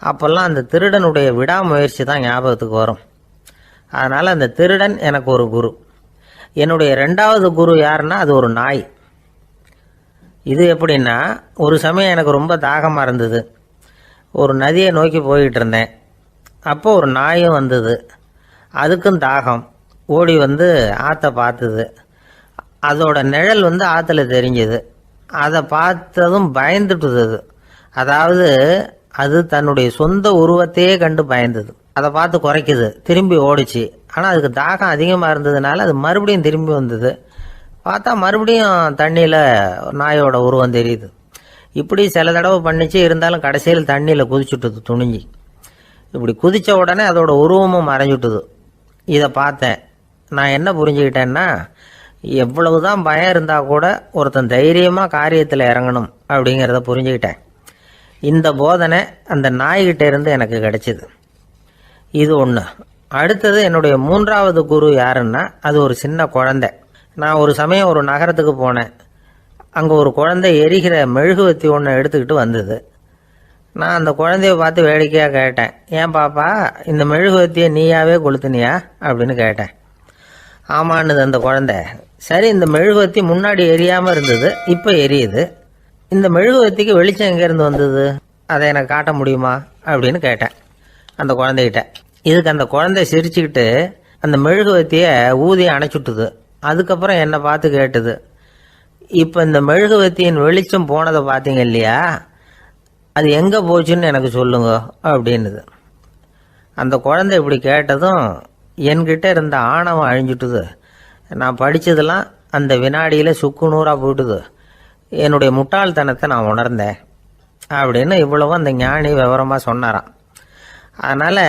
A: அப்போல்லாம் அந்த திருடனுடைய விடாமுயற்சி தான் ஞாபகத்துக்கு வரும். அதனால் அந்த திருடன் எனக்கு ஒரு குரு. என்னுடைய 2வது குரு யாருன்னா அது ஒரு நாய். இது எப்படின்னா, ஒரு சமயம் எனக்கு ரொம்ப தாகமாக இருந்தது. ஒரு நதியை நோக்கி போய்கிட்டு இருந்தேன். அப்போ ஒரு நாயும் வந்தது. அதுக்கும் தாகம். ஓடி வந்து ஆற்றை பார்த்தது. அதோட நிழல் வந்து ஆற்றுல தெரிஞ்சது. அதை பார்த்ததும் பயந்துட்டுது. அதாவது அது தன்னுடைய சொந்த உருவத்தையே கண்டு பயந்தது. அதை பார்த்து குறைக்குது, திரும்பி ஓடிச்சு. ஆனால் அதுக்கு தாகம் அதிகமாக இருந்ததுனால அது மறுபடியும் திரும்பி வந்தது. பார்த்தா மறுபடியும் தண்ணியில் நாயோட உருவம் தெரியுது. இப்படி சில தடவை பண்ணிச்சு. இருந்தாலும் கடைசியில் தண்ணியில் குதிச்சுட்டுது துணிஞ்சி. இப்படி குதித்த உடனே அதோட உருவமும் மறைஞ்சுட்டுது. இதை பார்த்தேன். நான் என்ன புரிஞ்சுக்கிட்டேன்னா, எவ்வளவுதான் பயம் இருந்தால் கூட ஒருத்தன் தைரியமாக காரியத்தில் இறங்கணும் அப்படிங்கிறத புரிஞ்சுக்கிட்டேன். இந்த போதனை அந்த நாய்கிட்ட இருந்து எனக்கு கிடைச்சிது. இது ஒன்று. அடுத்தது என்னுடைய 3வது குரு யாருன்னா அது ஒரு சின்ன குழந்தை. நான் ஒரு சமயம் ஒரு நகரத்துக்கு போனேன். அங்கே ஒரு குழந்தை எரிகிற மெழுகுவத்தி ஒன்று எடுத்துக்கிட்டு வந்தது. நான் அந்த குழந்தைய பார்த்து வேடிக்கையாக கேட்டேன், ஏன் பாப்பா இந்த மெழுகுவத்தியை நீயாவே கொளுத்துனியா அப்படின்னு கேட்டேன். ஆமான்னுது அந்த குழந்தை. சரி, இந்த மெழுகுவத்தி முன்னாடி எரியாமல் இருந்தது, இப்போ எரியுது. இந்த மெழுகுவத்திக்கு வெளிச்சம் எங்கேருந்து வந்தது, அதை எனக்கு காட்ட முடியுமா அப்படின்னு கேட்டேன் அந்த குழந்தைகிட்ட. இதுக்கு அந்த குழந்தை சிரிச்சுக்கிட்டு அந்த மெழுகுவத்தியை ஊதி அணைச்சுட்டுது. அதுக்கப்புறம் என்னை பார்த்து கேட்டுது, இப்போ இந்த மெழுகுவத்தியின் வெளிச்சம் போனதை பார்த்தீங்க இல்லையா, அது எங்கே போச்சுன்னு எனக்கு சொல்லுங்க அப்படின்னுது. அந்த குழந்தை இப்படி கேட்டதும் என்கிட்ட இருந்த ஆணவம் அழிஞ்சுட்டுது. நான் படித்ததெல்லாம் அந்த வினாடியில் சுக்கு நூறாக போயிட்டுது. என்னுடைய முட்டாள்தனத்தை நான் உணர்ந்தேன் அப்படின்னு இவ்வளவு அந்த ஞானி விவரமாக சொன்னாராம். அதனால்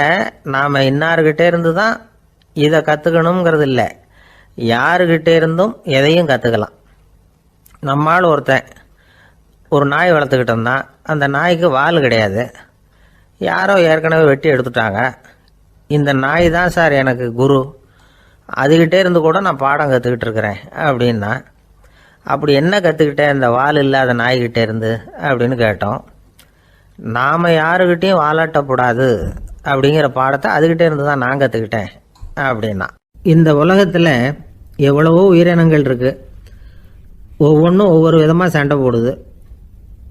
A: நாம் இன்னார்கிட்டே இருந்து தான் இதை கற்றுக்கணுங்கிறது இல்லை, யாருக்கிட்டே இருந்தும் எதையும் கற்றுக்கலாம். நம்மால் ஒருத்தன் ஒரு நாய் வளர்த்துக்கிட்டு இருந்தான். அந்த நாய்க்கு வால் கிடையாது. யாரோ ஏற்கனவே வெட்டி எடுத்துட்டாங்க. இந்த நாய் தான் சார் எனக்கு குரு, அதுகிட்டே இருந்து கூட நான் பாடம் கற்றுக்கிட்டு இருக்கிறேன் அப்படின்னா. அப்படி என்ன கற்றுக்கிட்டேன் இந்த வால் இல்லாத நாய்கிட்டே இருந்து அப்படின்னு கேட்டோம். நாம் யாருக்கிட்டையும் வாலாட்டக்கூடாது அப்படிங்கிற பாடத்தை அதுகிட்டே இருந்து தான் நான் கற்றுக்கிட்டேன் அப்படின்னா. இந்த உலகத்தில் எவ்வளவோ உயிரினங்கள் இருக்குது, ஒவ்வொன்றும் ஒவ்வொரு விதமாக சண்டை போடுது.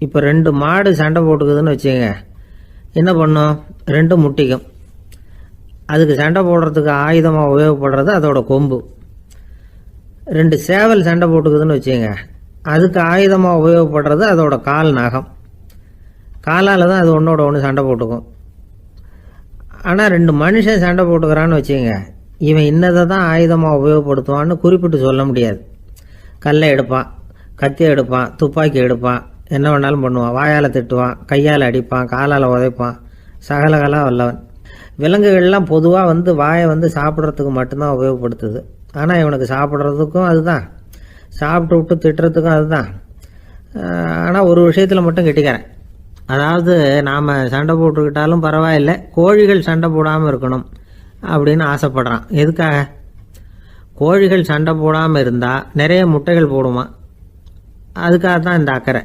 A: இப்போ 2 மாடு சண்டை போட்டுக்குதுன்னு வச்சுக்கோங்க, என்ன பண்ணும், 2 முட்டிக்கும். அதுக்கு சண்டை போடுறதுக்கு ஆயுதமாக உபயோகப்படுறது அதோட கொம்பு. 2 சேவல் சண்டை போட்டுக்குதுன்னு வச்சுக்கோங்க, அதுக்கு ஆயுதமாக உபயோகப்படுறது அதோட கால் நகம். காலால் தான் அது ஒன்றோட ஒன்று சண்டை போட்டுக்கும். ஆனால் 2 மனுஷன் சண்டை போட்டுக்கிறான்னு வச்சுக்கோங்க, இவன் இன்னதை தான் ஆயுதமாக உபயோகப்படுத்துவான்னு குறிப்பிட்டு சொல்ல முடியாது. கல்லை எடுப்பான், கத்தி எடுப்பான், துப்பாக்கி எடுப்பான், என்ன வேணாலும் பண்ணுவான். வாயால் திட்டுவான், கையால் அடிப்பான், காலால் உதைப்பான், சகலகலா வல்லவன். விலங்குகள்லாம் பொதுவாக வாயை சாப்பிட்றதுக்கு மட்டும்தான் உபயோகப்படுத்துது. ஆனால் இவனுக்கு சாப்பிட்றதுக்கும் அதுதான், சாப்பிட்டு விட்டு திட்டுறதுக்கும் அதுதான். ஆனால் ஒரு விஷயத்தில் மட்டும் கெட்டிக்கிறேன். அதாவது நாம் சண்டை போட்டுக்கிட்டாலும் பரவாயில்லை, கோழிகள் சண்டை போடாமல் இருக்கணும் அப்படின்னு ஆசைப்படுறான். எதுக்காக? கோழிகள் சண்டை போடாமல் இருந்தால் நிறைய முட்டைகள் போடுமா, அதுக்காக தான் இந்த அக்கறை.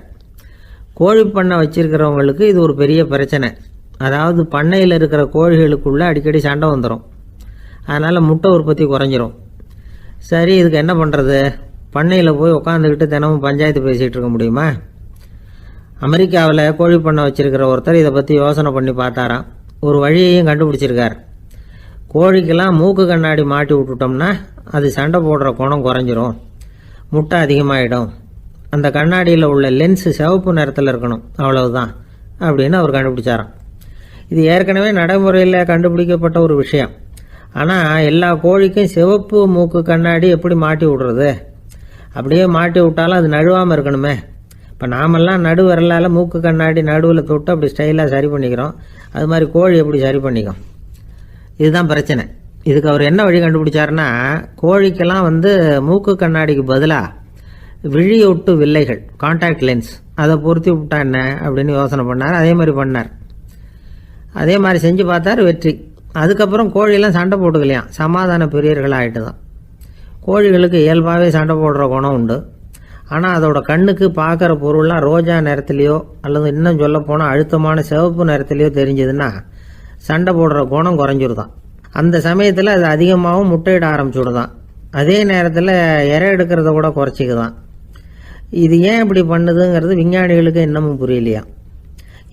A: கோழி பண்ணை வச்சிருக்கிறவங்களுக்கு இது ஒரு பெரிய பிரச்சனை. அதாவது பண்ணையில் இருக்கிற கோழிகளுக்குள்ளே அடிக்கடி சண்டை வந்துடும். அதனால் முட்டை உற்பத்தி குறைஞ்சிரும். சரி, இதுக்கு என்ன பண்ணுறது? பண்ணையில் போய் உட்காந்துக்கிட்டு தினமும் பஞ்சாயத்து பேசிகிட்டு இருக்க முடியுமா? அமெரிக்காவில் கோழி பண்ணை வச்சுருக்கிற ஒருத்தர் இதை பற்றி யோசனை பண்ணி பார்த்தாராம். ஒரு வழியையும் கண்டுபிடிச்சிருக்கார். கோழிக்கெல்லாம் மூக்கு கண்ணாடி மாட்டி விட்டுட்டோம்னா அது சண்டை போடுற குணம் குறைஞ்சிரும், முட்டை அதிகமாகிடும். அந்த கண்ணாடியில் உள்ள லென்ஸு சிவப்பு நிறத்தில் இருக்கணும், அவ்வளவுதான் அப்படின்னு அவர் கண்டுபிடிச்சாராம். இது ஏற்கனவே நடைமுறையில் கண்டுபிடிக்கப்பட்ட ஒரு விஷயம். ஆனால் எல்லா கோழிக்கும் சிவப்பு மூக்கு கண்ணாடி எப்படி மாட்டி விடுறது? அப்படியே மாட்டி விட்டாலும் அது நழுவாமல் இருக்கணுமே. இப்போ நாமெல்லாம் நடு விரலால் மூக்கு கண்ணாடி நடுவில் தொட்டு அப்படி ஸ்டைலாக சரி பண்ணிக்கிறோம். அது மாதிரி கோழி எப்படி சரி பண்ணிக்கும்? இதுதான் பிரச்சனை. இதுக்கு அவர் என்ன வழி கண்டுபிடிச்சாருன்னா, கோழிக்கெல்லாம் மூக்கு கண்ணாடிக்கு பதிலாக விழியொட்டு வில்லைகள், கான்டாக்ட் லென்ஸ், அதை பொருத்தி விட்டா என்ன அப்படின்னு யோசனை பண்ணார். அதே மாதிரி பண்ணார். அதே மாதிரி செஞ்சு பார்த்தார், வெற்றி. அதுக்கப்புறம் கோழியெல்லாம் சண்டை போட்டுக்கலையாம், சமாதான பிரியர்களாக ஆகிட்டு தான். கோழிகளுக்கு இயல்பாகவே சண்டை போடுற குணம் உண்டு. ஆனால் அதோட கண்ணுக்கு பார்க்குற பொருள்லாம் ரோஜா நிறத்துலையோ அல்லது இன்னும் சொல்ல போனால் அழுத்தமான சிவப்பு நிறத்துலையோ தெரிஞ்சதுன்னா சண்டை போடுற குணம் குறைஞ்சிருதான். அந்த சமயத்தில் அது அதிகமாகவும் முட்டையிட ஆரம்பிச்சுடுதான். அதே நேரத்தில் இறை எடுக்கிறத கூட குறைச்சிக்குதான். இது ஏன் இப்படி பண்ணுதுங்கிறது விஞ்ஞானிகளுக்கு இன்னமும் புரியலையா.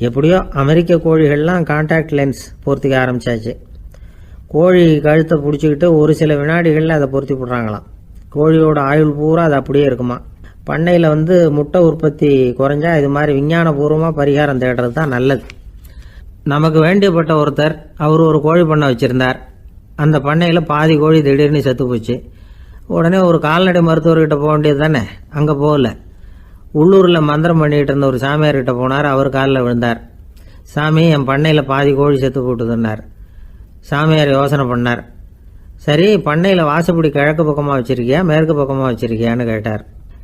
A: எப்படியோ அமெரிக்க கோழிகள்லாம் கான்டாக்ட் லென்ஸ் பொருத்திக்க ஆரம்பித்தாச்சு. கோழி கழுத்தை பிடிச்சிக்கிட்டு ஒரு சில வினாடிகளில் அதை பொருத்தி விட்றாங்களாம். கோழியோட ஆயுள் பூரா அது அப்படியே இருக்குமா. பண்ணையில் முட்டை உற்பத்தி குறைஞ்சா இது மாதிரி விஞ்ஞானபூர்வமாக பரிகாரம் தேடுறது தான் நல்லது. நமக்கு வேண்டியப்பட்ட ஒருத்தர், அவர் ஒரு கோழி பண்ணை வச்சுருந்தார். அந்த பண்ணையில் பாதி கோழி திடீர்னு செத்து போச்சு. உடனே ஒரு கால்நடை மருத்துவர்கிட்ட போக வேண்டியது தானே. அங்கே போகல. உள்ளூரில் மந்திரம் பண்ணிகிட்டு இருந்த ஒரு சாமியார்கிட்ட போனார். அவர் காலில் விழுந்தார். சாமி, என் பண்ணையில் பாதி கோழி செத்து போட்டுதுன்னார். சாமியார் யோசனை பண்ணார். சரி, பண்ணையில் வாசப்படி கிழக்கு பக்கமாக வச்சுருக்கியா மேற்கு பக்கமாக வச்சுருக்கியான்னு கேட்டார்.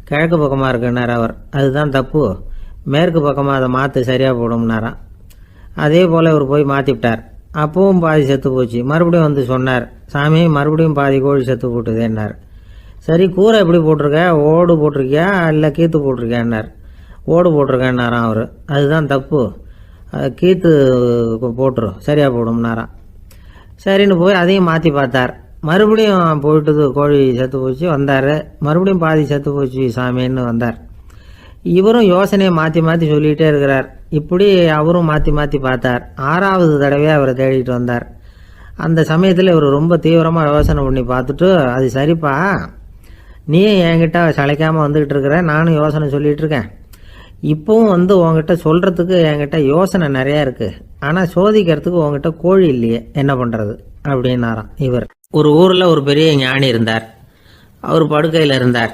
A: கிழக்கு பக்கமாக இருக்குன்னார் அவர். அதுதான் தப்பு, மேற்கு பக்கமாக அதை மாற்று சரியாக போடும்னாராம். அதே போல் இவர் போய் மாற்றிவிட்டார். அப்பவும் பாதி செத்து போச்சு. மறுபடியும் சொன்னார், சாமி மறுபடியும் பாதி கோழி செத்து போட்டுதேன்னார். சரி, கூரை எப்படி போட்டிருக்க? ஓடு போட்டிருக்கியா இல்லை கீத்து போட்டிருக்கியான்னார். ஓடு போட்டிருக்கேன்னாராம் அவர். அதுதான் தப்பு, கீத்து போட்டுரும் சரியாக போடும்னாராம். சரின்னு போய் அதையும் மாற்றி பார்த்தார். மறுபடியும் போயிட்டது, கோழி செத்து போச்சு. வந்தார். மறுபடியும் பாதி செத்து போச்சு சாமின்னு வந்தார். இவரும் யோசனையை மாற்றி மாற்றி சொல்லிகிட்டே இருக்கிறார். இப்படி அவரும் மாற்றி மாற்றி பார்த்தார். 6வது தடவையாக அவரை தேடிட்டு வந்தார். அந்த சமயத்தில் இவர் ரொம்ப தீவிரமாக யோசனை பண்ணி பார்த்துட்டு, அது சரிப்பா, நீ என்கிட்ட சளைக்காமல் வந்துக்கிட்டு இருக்கிற, நானும் யோசனை சொல்லிகிட்டு இருக்கேன். இப்போவும் உங்ககிட்ட சொல்கிறதுக்கு என்கிட்ட யோசனை நிறையா இருக்குது. ஆனால் சோதிக்கிறதுக்கு உங்ககிட்ட கோழி இல்லையே, என்ன பண்ணுறது அப்படின்னாராம் இவர். ஒரு ஊரில் ஒரு பெரிய ஞானி இருந்தார். அவர் படுக்கையில் இருந்தார்.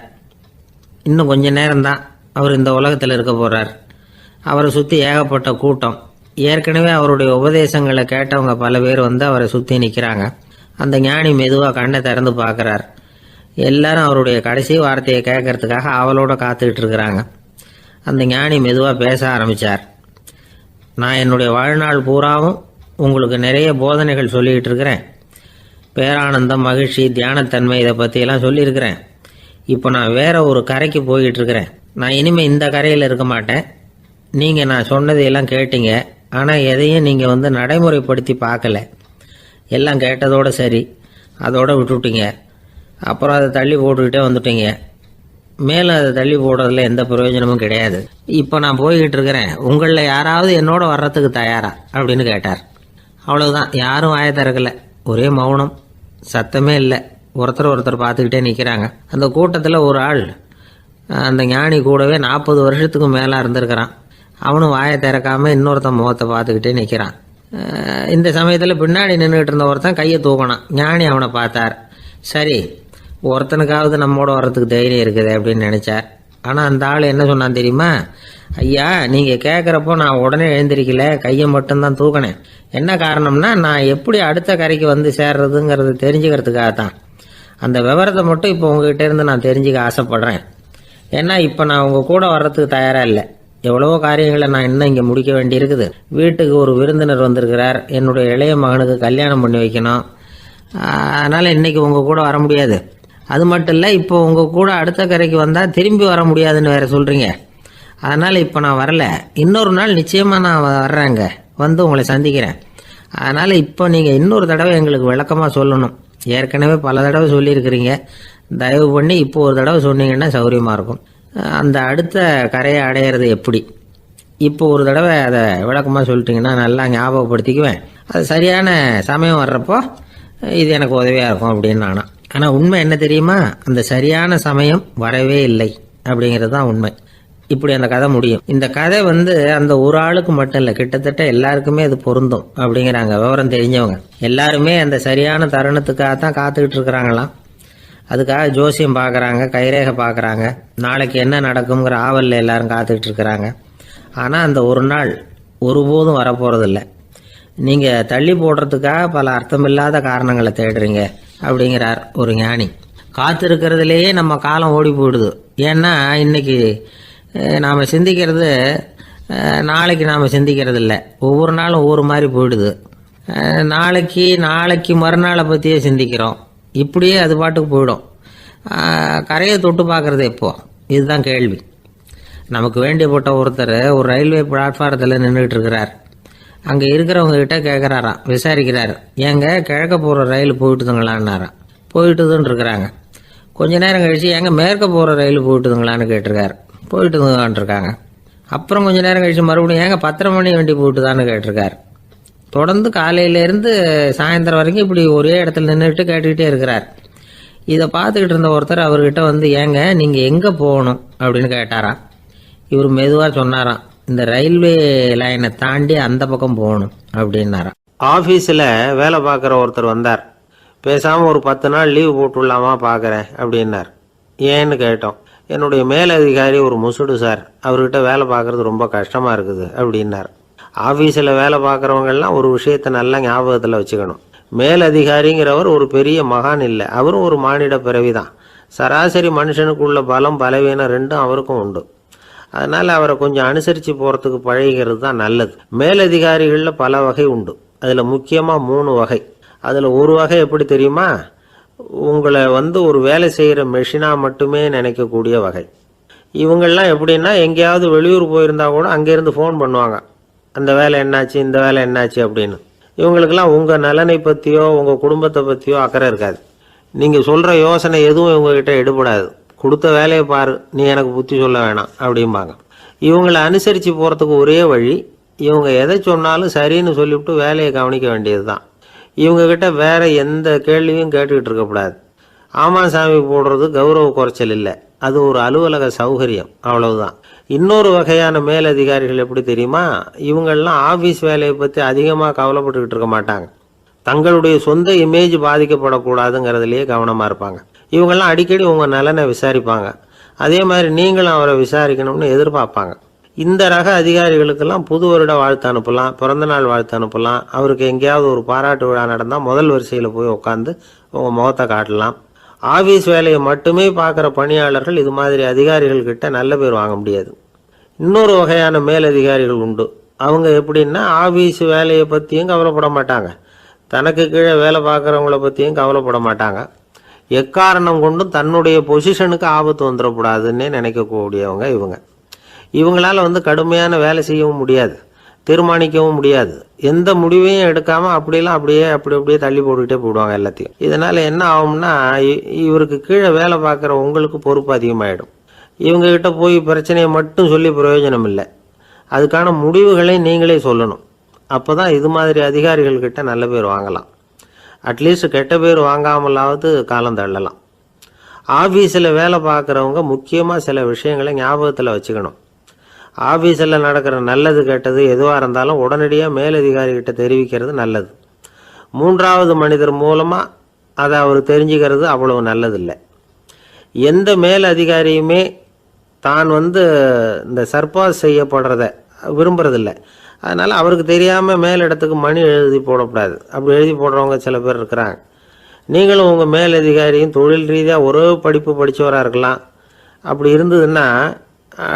A: இன்னும் கொஞ்ச நேரம்தான் அவர் இந்த உலகத்தில் இருக்க போகிறார். அவரை சுற்றி ஏகப்பட்ட கூட்டம். ஏற்கனவே அவருடைய உபதேசங்களை கேட்டவங்க பல பேர் அவரை சுற்றி நிற்கிறாங்க. அந்த ஞானி மெதுவாக கண்ணை திறந்து பார்க்குறார். எல்லாரும் அவருடைய கடைசி வார்த்தையை கேட்கறதுக்காக அவளோட காத்துக்கிட்டு இருக்கிறாங்க. அந்த ஞானி மெதுவாக பேச ஆரம்பித்தார். நான் என்னுடைய வாழ்நாள் பூராவும் உங்களுக்கு நிறைய போதனைகள் சொல்லிக்கிட்டு இருக்கிறேன். பேரானந்தம், மகிழ்ச்சி, தியானத்தன்மை, இதை பற்றியெல்லாம் சொல்லியிருக்கிறேன். இப்போ நான் வேற ஒரு கரைக்கு போய்கிட்டு இருக்கிறேன். நான் இனிமேல் இந்த கரையில் இருக்க மாட்டேன். நீங்கள் நான் சொன்னதையெல்லாம் கேட்டீங்க, ஆனால் எதையும் நீங்கள் நடைமுறைப்படுத்தி பார்க்கல. எல்லாம் கேட்டதோடு சரி, அதோடு விட்டுவிட்டீங்க. அப்புறம் அதை தள்ளி போட்டுக்கிட்டே வந்துட்டீங்க. மேலும் அதை தள்ளி போடுறதுல எந்த பிரயோஜனமும் கிடையாது. இப்போ நான் போய்கிட்டு இருக்கிறேன். உங்களில் யாராவது என்னோட வர்றதுக்கு தயாரா அப்படின்னு கேட்டார். அவ்வளவுதான். யாரும் வாயை திறக்கல. ஒரே மௌனம், சத்தமே இல்லை. ஒருத்தர் பார்த்துக்கிட்டே நிற்கிறாங்க. அந்த கூட்டத்தில் ஒரு ஆள் அந்த ஞானி கூடவே 40 வருஷத்துக்கு மேலே இருந்திருக்கிறான். அவனும் வாயை திறக்காமல் இன்னொருத்தன் முகத்தை பார்த்துக்கிட்டே நிற்கிறான். இந்த சமயத்தில் பின்னாடி நின்றுக்கிட்டு இருந்த ஒருத்தன் கையை தூக்கினான். ஞானி அவனை பார்த்தார். சரி, ஒருத்தனுக்காவது நம்மோட வர்றதுக்கு தைரியம் இருக்குது அப்படின்னு நினச்சார். ஆனால் அந்த ஆள் என்ன சொன்னான் தெரியுமா? ஐயா, நீங்கள் கேட்குறப்போ நான் உடனே எழுந்திருக்கல, கையை மட்டும்தான் தூக்கினேன். என்ன காரணம்னா, நான் எப்படி அடுத்த கரைக்கு சேர்றதுங்கிறது தெரிஞ்சுக்கிறதுக்காக தான். அந்த விவரத்தை மட்டும் இப்போ உங்ககிட்ட இருந்து நான் தெரிஞ்சுக்க ஆசைப்படுறேன். ஏன்னா இப்போ நான் உங்கள் கூட வர்றதுக்கு தயாராக இல்லை. எவ்வளவோ காரியங்களை நான் இன்னும் இங்கே முடிக்க வேண்டியிருக்குது. வீட்டுக்கு ஒரு விருந்தினர் வந்திருக்கிறார். என்னுடைய இளைய மகனுக்கு கல்யாணம் பண்ணி வைக்கணும். அதனால் இன்றைக்கி உங்கள் கூட வர முடியாது. அது மட்டும் இல்லை, இப்போ உங்கள் கூட அடுத்த கரைக்கு வந்தால் திரும்பி வர முடியாதுன்னு வேறு சொல்கிறீங்க. அதனால் இப்போ நான் வரல. இன்னொரு நாள் நிச்சயமாக நான் வர்றேங்க, உங்களை சந்திக்கிறேன். அதனால் இப்போ நீங்கள் இன்னொரு தடவை எங்களுக்கு விளக்கமாக சொல்லணும். ஏற்கனவே பல தடவை சொல்லியிருக்கிறீங்க. தயவு பண்ணி இப்போ ஒரு தடவை சொன்னீங்கன்னா சௌகரியமாக இருக்கும். அந்த அடுத்த கரையை அடையிறது எப்படி, இப்போ ஒரு தடவை அதை விளக்கமாக சொல்லிட்டீங்கன்னா நல்லா ஞாபகப்படுத்திக்குவேன். அது சரியான சமயம் வர்றப்போ இது எனக்கு உதவியாக இருக்கும் அப்படின்னு நானா. ஆனால் உண்மை என்ன தெரியுமா, அந்த சரியான சமயம் வரவே இல்லை அப்படிங்கிறது தான் உண்மை. இப்படி அந்த கதை முடியும். இந்த கதை அந்த ஒரு ஆளுக்கு மட்டும் இல்லை, கிட்டத்தட்ட எல்லாருக்குமே அது பொருந்தும் அப்படிங்கிறாங்க விவரம் தெரிஞ்சவங்க. எல்லாருமே அந்த சரியான தருணத்துக்காக தான் காத்துக்கிட்டு இருக்கிறாங்களாம். அதுக்காக ஜோசியம் பார்க்குறாங்க, கைரேகை பார்க்குறாங்க, நாளைக்கு என்ன நடக்குங்கிற ஆவலில் எல்லாரும் காத்துக்கிட்டு இருக்கிறாங்க. ஆனால் அந்த ஒரு நாள் ஒருபோதும் வரப்போகிறதில்ல. நீங்கள் தள்ளி போடுறதுக்காக பல அர்த்தமில்லாத காரணங்களை தேடுறீங்க அப்படிங்கிறார் ஒரு ஞானி. காத்திருக்கிறதுலேயே நம்ம காலம் ஓடி போயிடுது. ஏன்னா இன்னைக்கு நாம் சிந்திக்கிறது நாளைக்கு நாம் சிந்திக்கிறது இல்லை. ஒவ்வொரு நாளும் ஒவ்வொரு மாதிரி போயிடுது. நாளைக்கு மறுநாளை பற்றியே சிந்திக்கிறோம். இப்படியே அது பாட்டுக்கு போயிடும். கரையை தொட்டு பார்க்குறது எப்போ, இதுதான் கேள்வி. நமக்கு வேண்டியப்பட்ட ஒருத்தர் ஒரு ரயில்வே பிளாட்ஃபாரத்தில் நின்றுட்டு இருக்கிறார். அங்கே இருக்கிறவங்க கிட்ட கேட்குறாராம், விசாரிக்கிறார், ஏங்க கிழக்க போகிற ரயில் போயிட்டுதுங்களான்னாராம். போயிட்டுதுன்னு இருக்கிறாங்க. கொஞ்ச நேரம் கழிச்சு ஏங்க மேற்க போகிற ரயில் போயிட்டுதுங்களான்னு கேட்டிருக்காரு. போயிட்டுதுங்களான் இருக்காங்க. அப்புறம் கொஞ்ச நேரம் கழிச்சு மறுபடியும் ஏங்க 10:30 மணி வண்டி போயிட்டுதான்னு கேட்டிருக்காரு. தொடர்ந்து காலையிலேருந்து சாயந்தரம் வரைக்கும் இப்படி ஒரே இடத்துல நின்றுட்டு கேட்டுக்கிட்டே இருக்கிறார். இதை பார்த்துக்கிட்டு இருந்த ஒருத்தர் அவர்கிட்ட ஏங்க நீங்கள் எங்கே போகணும் அப்படின்னு கேட்டாராம். இவர் மெதுவாக சொன்னாராம், இந்த ரயில்வே லைனை தாண்டி அந்த பக்கம் போகணும் அப்படின்னாராம். ஆஃபீஸில் வேலை பார்க்குற ஒருத்தர் வந்தார். பேசாமல் ஒரு 10 நாள் லீவு போட்டுடலாமா பார்க்குறேன் அப்படின்னார். ஏன்னு கேட்டோம். என்னுடைய மேலதிகாரி ஒரு முசுடு சார், அவர்கிட்ட வேலை பார்க்குறது ரொம்ப கஷ்டமாக இருக்குது அப்படின்னார். ஆஃபீஸில் வேலை பார்க்குறவங்கெல்லாம் ஒரு விஷயத்தை நல்லா ஞாபகத்தில் வச்சுக்கணும். மேலதிகாரிங்கிறவர் ஒரு பெரிய மகான் இல்லை, அவரும் ஒரு மானிட பிறவி தான். சராசரி மனுஷனுக்குள்ள பலம் பலவீனம் ரெண்டும் அவருக்கும் உண்டு. அதனால் அவரை கொஞ்சம் அனுசரித்து போகிறதுக்கு பழகிறது தான் நல்லது. மேலதிகாரிகளில் பல வகை உண்டு. அதில் முக்கியமாக 3 வகை. அதில் ஒரு வகை எப்படி தெரியுமா, உங்களை ஒரு வேலை செய்கிற மெஷினாக மட்டுமே நினைக்கக்கூடிய வகை. இவங்கெல்லாம் எப்படின்னா, எங்கேயாவது வெளியூர் போயிருந்தா கூட அங்கேருந்து ஃபோன் பண்ணுவாங்க, அந்த வேலை என்னாச்சு, இந்த வேலை என்னாச்சு அப்படின்னு. இவங்களுக்கெல்லாம் உங்கள் நலனை பற்றியோ உங்கள் குடும்பத்தை பற்றியோ அக்கறை இருக்காது. நீங்கள் சொல்கிற யோசனை எதுவும் இவங்ககிட்ட எடுபடாது. கொடுத்த வேலையை பாரு, நீ எனக்கு புத்தி சொல்ல வேணாம் அப்படிம்பாங்க. இவங்களை அனுசரித்து போகிறதுக்கு ஒரே வழி, இவங்க எதை சொன்னாலும் சரின்னு சொல்லிவிட்டு வேலையை கவனிக்க வேண்டியது தான். இவங்ககிட்ட வேற எந்த கேள்வியும் கேட்டுக்கிட்டு இருக்கக்கூடாது. ஆமாம் சாமி போடுறது கௌரவ குறைச்சல் இல்லை, அது ஒரு அலுவலக சௌகரியம், அவ்வளவுதான். இன்னொரு வகையான மேலதிகாரிகள் எப்படி தெரியுமா, இவங்கெல்லாம் ஆஃபீஸ் வேலையை பற்றி அதிகமாக கவலைப்பட்டுக்கிட்டு இருக்க மாட்டாங்க. தங்களுடைய சொந்த இமேஜ் பாதிக்கப்படக்கூடாதுங்கிறதுலையே கவனமாக இருப்பாங்க. இவங்கெல்லாம் அடிக்கடி உங்கள் நலனை விசாரிப்பாங்க. அதே மாதிரி நீங்களும் அவரை விசாரிக்கணும்னு எதிர்பார்ப்பாங்க. இந்த ரக அதிகாரிகளுக்கெல்லாம் புது வருட வாழ்த்து அனுப்பலாம், பிறந்தநாள் வாழ்த்து அனுப்பலாம். அவருக்கு எங்கேயாவது ஒரு பாராட்டு விழா நடந்தால் முதல் வரிசையில் போய் உட்காந்து உங்கள் முகத்தை காட்டலாம். ஆஃபீஸ் வேலையை மட்டுமே பார்க்குற பணியாளர்கள் இது மாதிரி அதிகாரிகள்கிட்ட நல்ல பேர் வாங்க முடியாது. இன்னொரு வகையான மேலதிகாரிகள் உண்டு. அவங்க எப்படின்னா, ஆஃபீஸ் வேலையை பற்றியும் கவலைப்பட மாட்டாங்க, தனக்கு கீழே வேலை பார்க்குறவங்கள பற்றியும் கவலைப்பட மாட்டாங்க. எக்காரணம் கொண்டும் தன்னுடைய பொசிஷனுக்கு ஆபத்து வந்துடக்கூடாதுன்னே நினைக்கக்கூடியவங்க இவங்க. இவங்களால கடுமையான வேலை செய்யவும் முடியாது, தீர்மானிக்கவும் முடியாது. எந்த முடிவையும் எடுக்காமல் அப்படியே தள்ளி போட்டுக்கிட்டே போடுவாங்க எல்லாத்தையும். இதனால் என்ன ஆகும்னா, இவருக்கு கீழே வேலை பார்க்குற உங்களுக்கு பொறுப்பு அதிகமாகிடும். இவங்ககிட்ட போய் பிரச்சனையை மட்டும் சொல்லி பிரயோஜனம் இல்லை, அதுக்கான முடிவுகளை நீங்களே சொல்லணும். அப்போ தான் இது மாதிரி அதிகாரிகள்கிட்ட நல்ல பேர் வாங்கலாம். அட்லீஸ்ட் கெட்ட பேர் வாங்காமலாவது காலம் தள்ளலாம். ஆஃபீஸில் வேலை பார்க்குறவங்க முக்கியமாக சில விஷயங்களை ஞாபகத்தில் வச்சுக்கணும். ஆஃபீஸில் நடக்கிற நல்லது கெட்டது எதுவாக இருந்தாலும் உடனடியாக மேலதிகாரிகிட்ட தெரிவிக்கிறது நல்லது. 3வது மனிதர் மூலமாக அதை அவர் தெரிஞ்சுக்கிறது அவ்வளவு நல்லதில்லை. எந்த மேலதிகாரியுமே தான் இந்த சர்பாஸ் செய்யப்படுறத விரும்புறதில்லை. அதனால் அவருக்கு தெரியாமல் மேலிடத்துக்கு மணி எழுதி போடக்கூடாது. அப்படி எழுதி போடுறவங்க சில பேர் இருக்கிறாங்க. நீங்களும் உங்கள் மேலதிகாரியும் தொழில் ரீதியாக ஒரே படிப்பு படித்தவராக இருக்கலாம். அப்படி இருந்ததுன்னா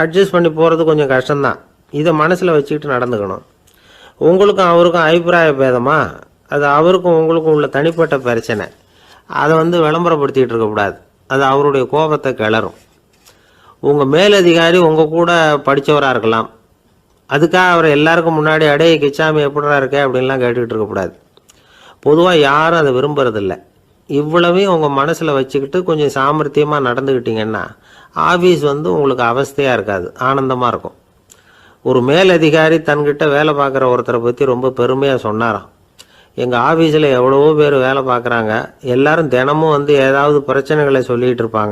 A: அட்ஜஸ்ட் பண்ணி போகிறது கொஞ்சம் கஷ்டம்தான். இதை மனசில் வச்சுக்கிட்டு நடந்துக்கணும். உங்களுக்கும் அவருக்கும் அபிப்பிராய பேதமா, அது அவருக்கும் உங்களுக்கும் உள்ள தனிப்பட்ட பிரச்சனை. அதை விளம்பரப்படுத்திக்கிட்டு இருக்கக்கூடாது, அது அவருடைய கோபத்தை கிளறும். உங்கள் மேலதிகாரி உங்கள் கூட படித்தவராக இருக்கலாம், அதுக்காக அவரை எல்லாருக்கும் முன்னாடி அடைய கிச்சாமி எப்படா இருக்க அப்படின்லாம் கேட்டுக்கிட்டு இருக்கக்கூடாது. பொதுவாக யாரும் அதை விரும்புறதில்லை. இவ்வளவையும் உங்கள் மனசில் வச்சுக்கிட்டு கொஞ்சம் சாமர்த்தியமாக நடந்துக்கிட்டீங்கன்னா ஆஃபீஸ் வந்து உங்களுக்கு அவஸ்தையாக இருக்காது, ஆனந்தமாக இருக்கும். ஒரு மேலதிகாரி தன்கிட்ட வேலை பார்க்குற ஒருத்தரை பற்றி ரொம்ப பெருமையாக சொன்னாராம். எங்கள் ஆஃபீஸில் எவ்வளவோ பேர் வேலை பார்க்குறாங்க, எல்லாரும் தினமும் வந்து ஏதாவது பிரச்சனைகளை சொல்லிகிட்டு இருப்பாங்க.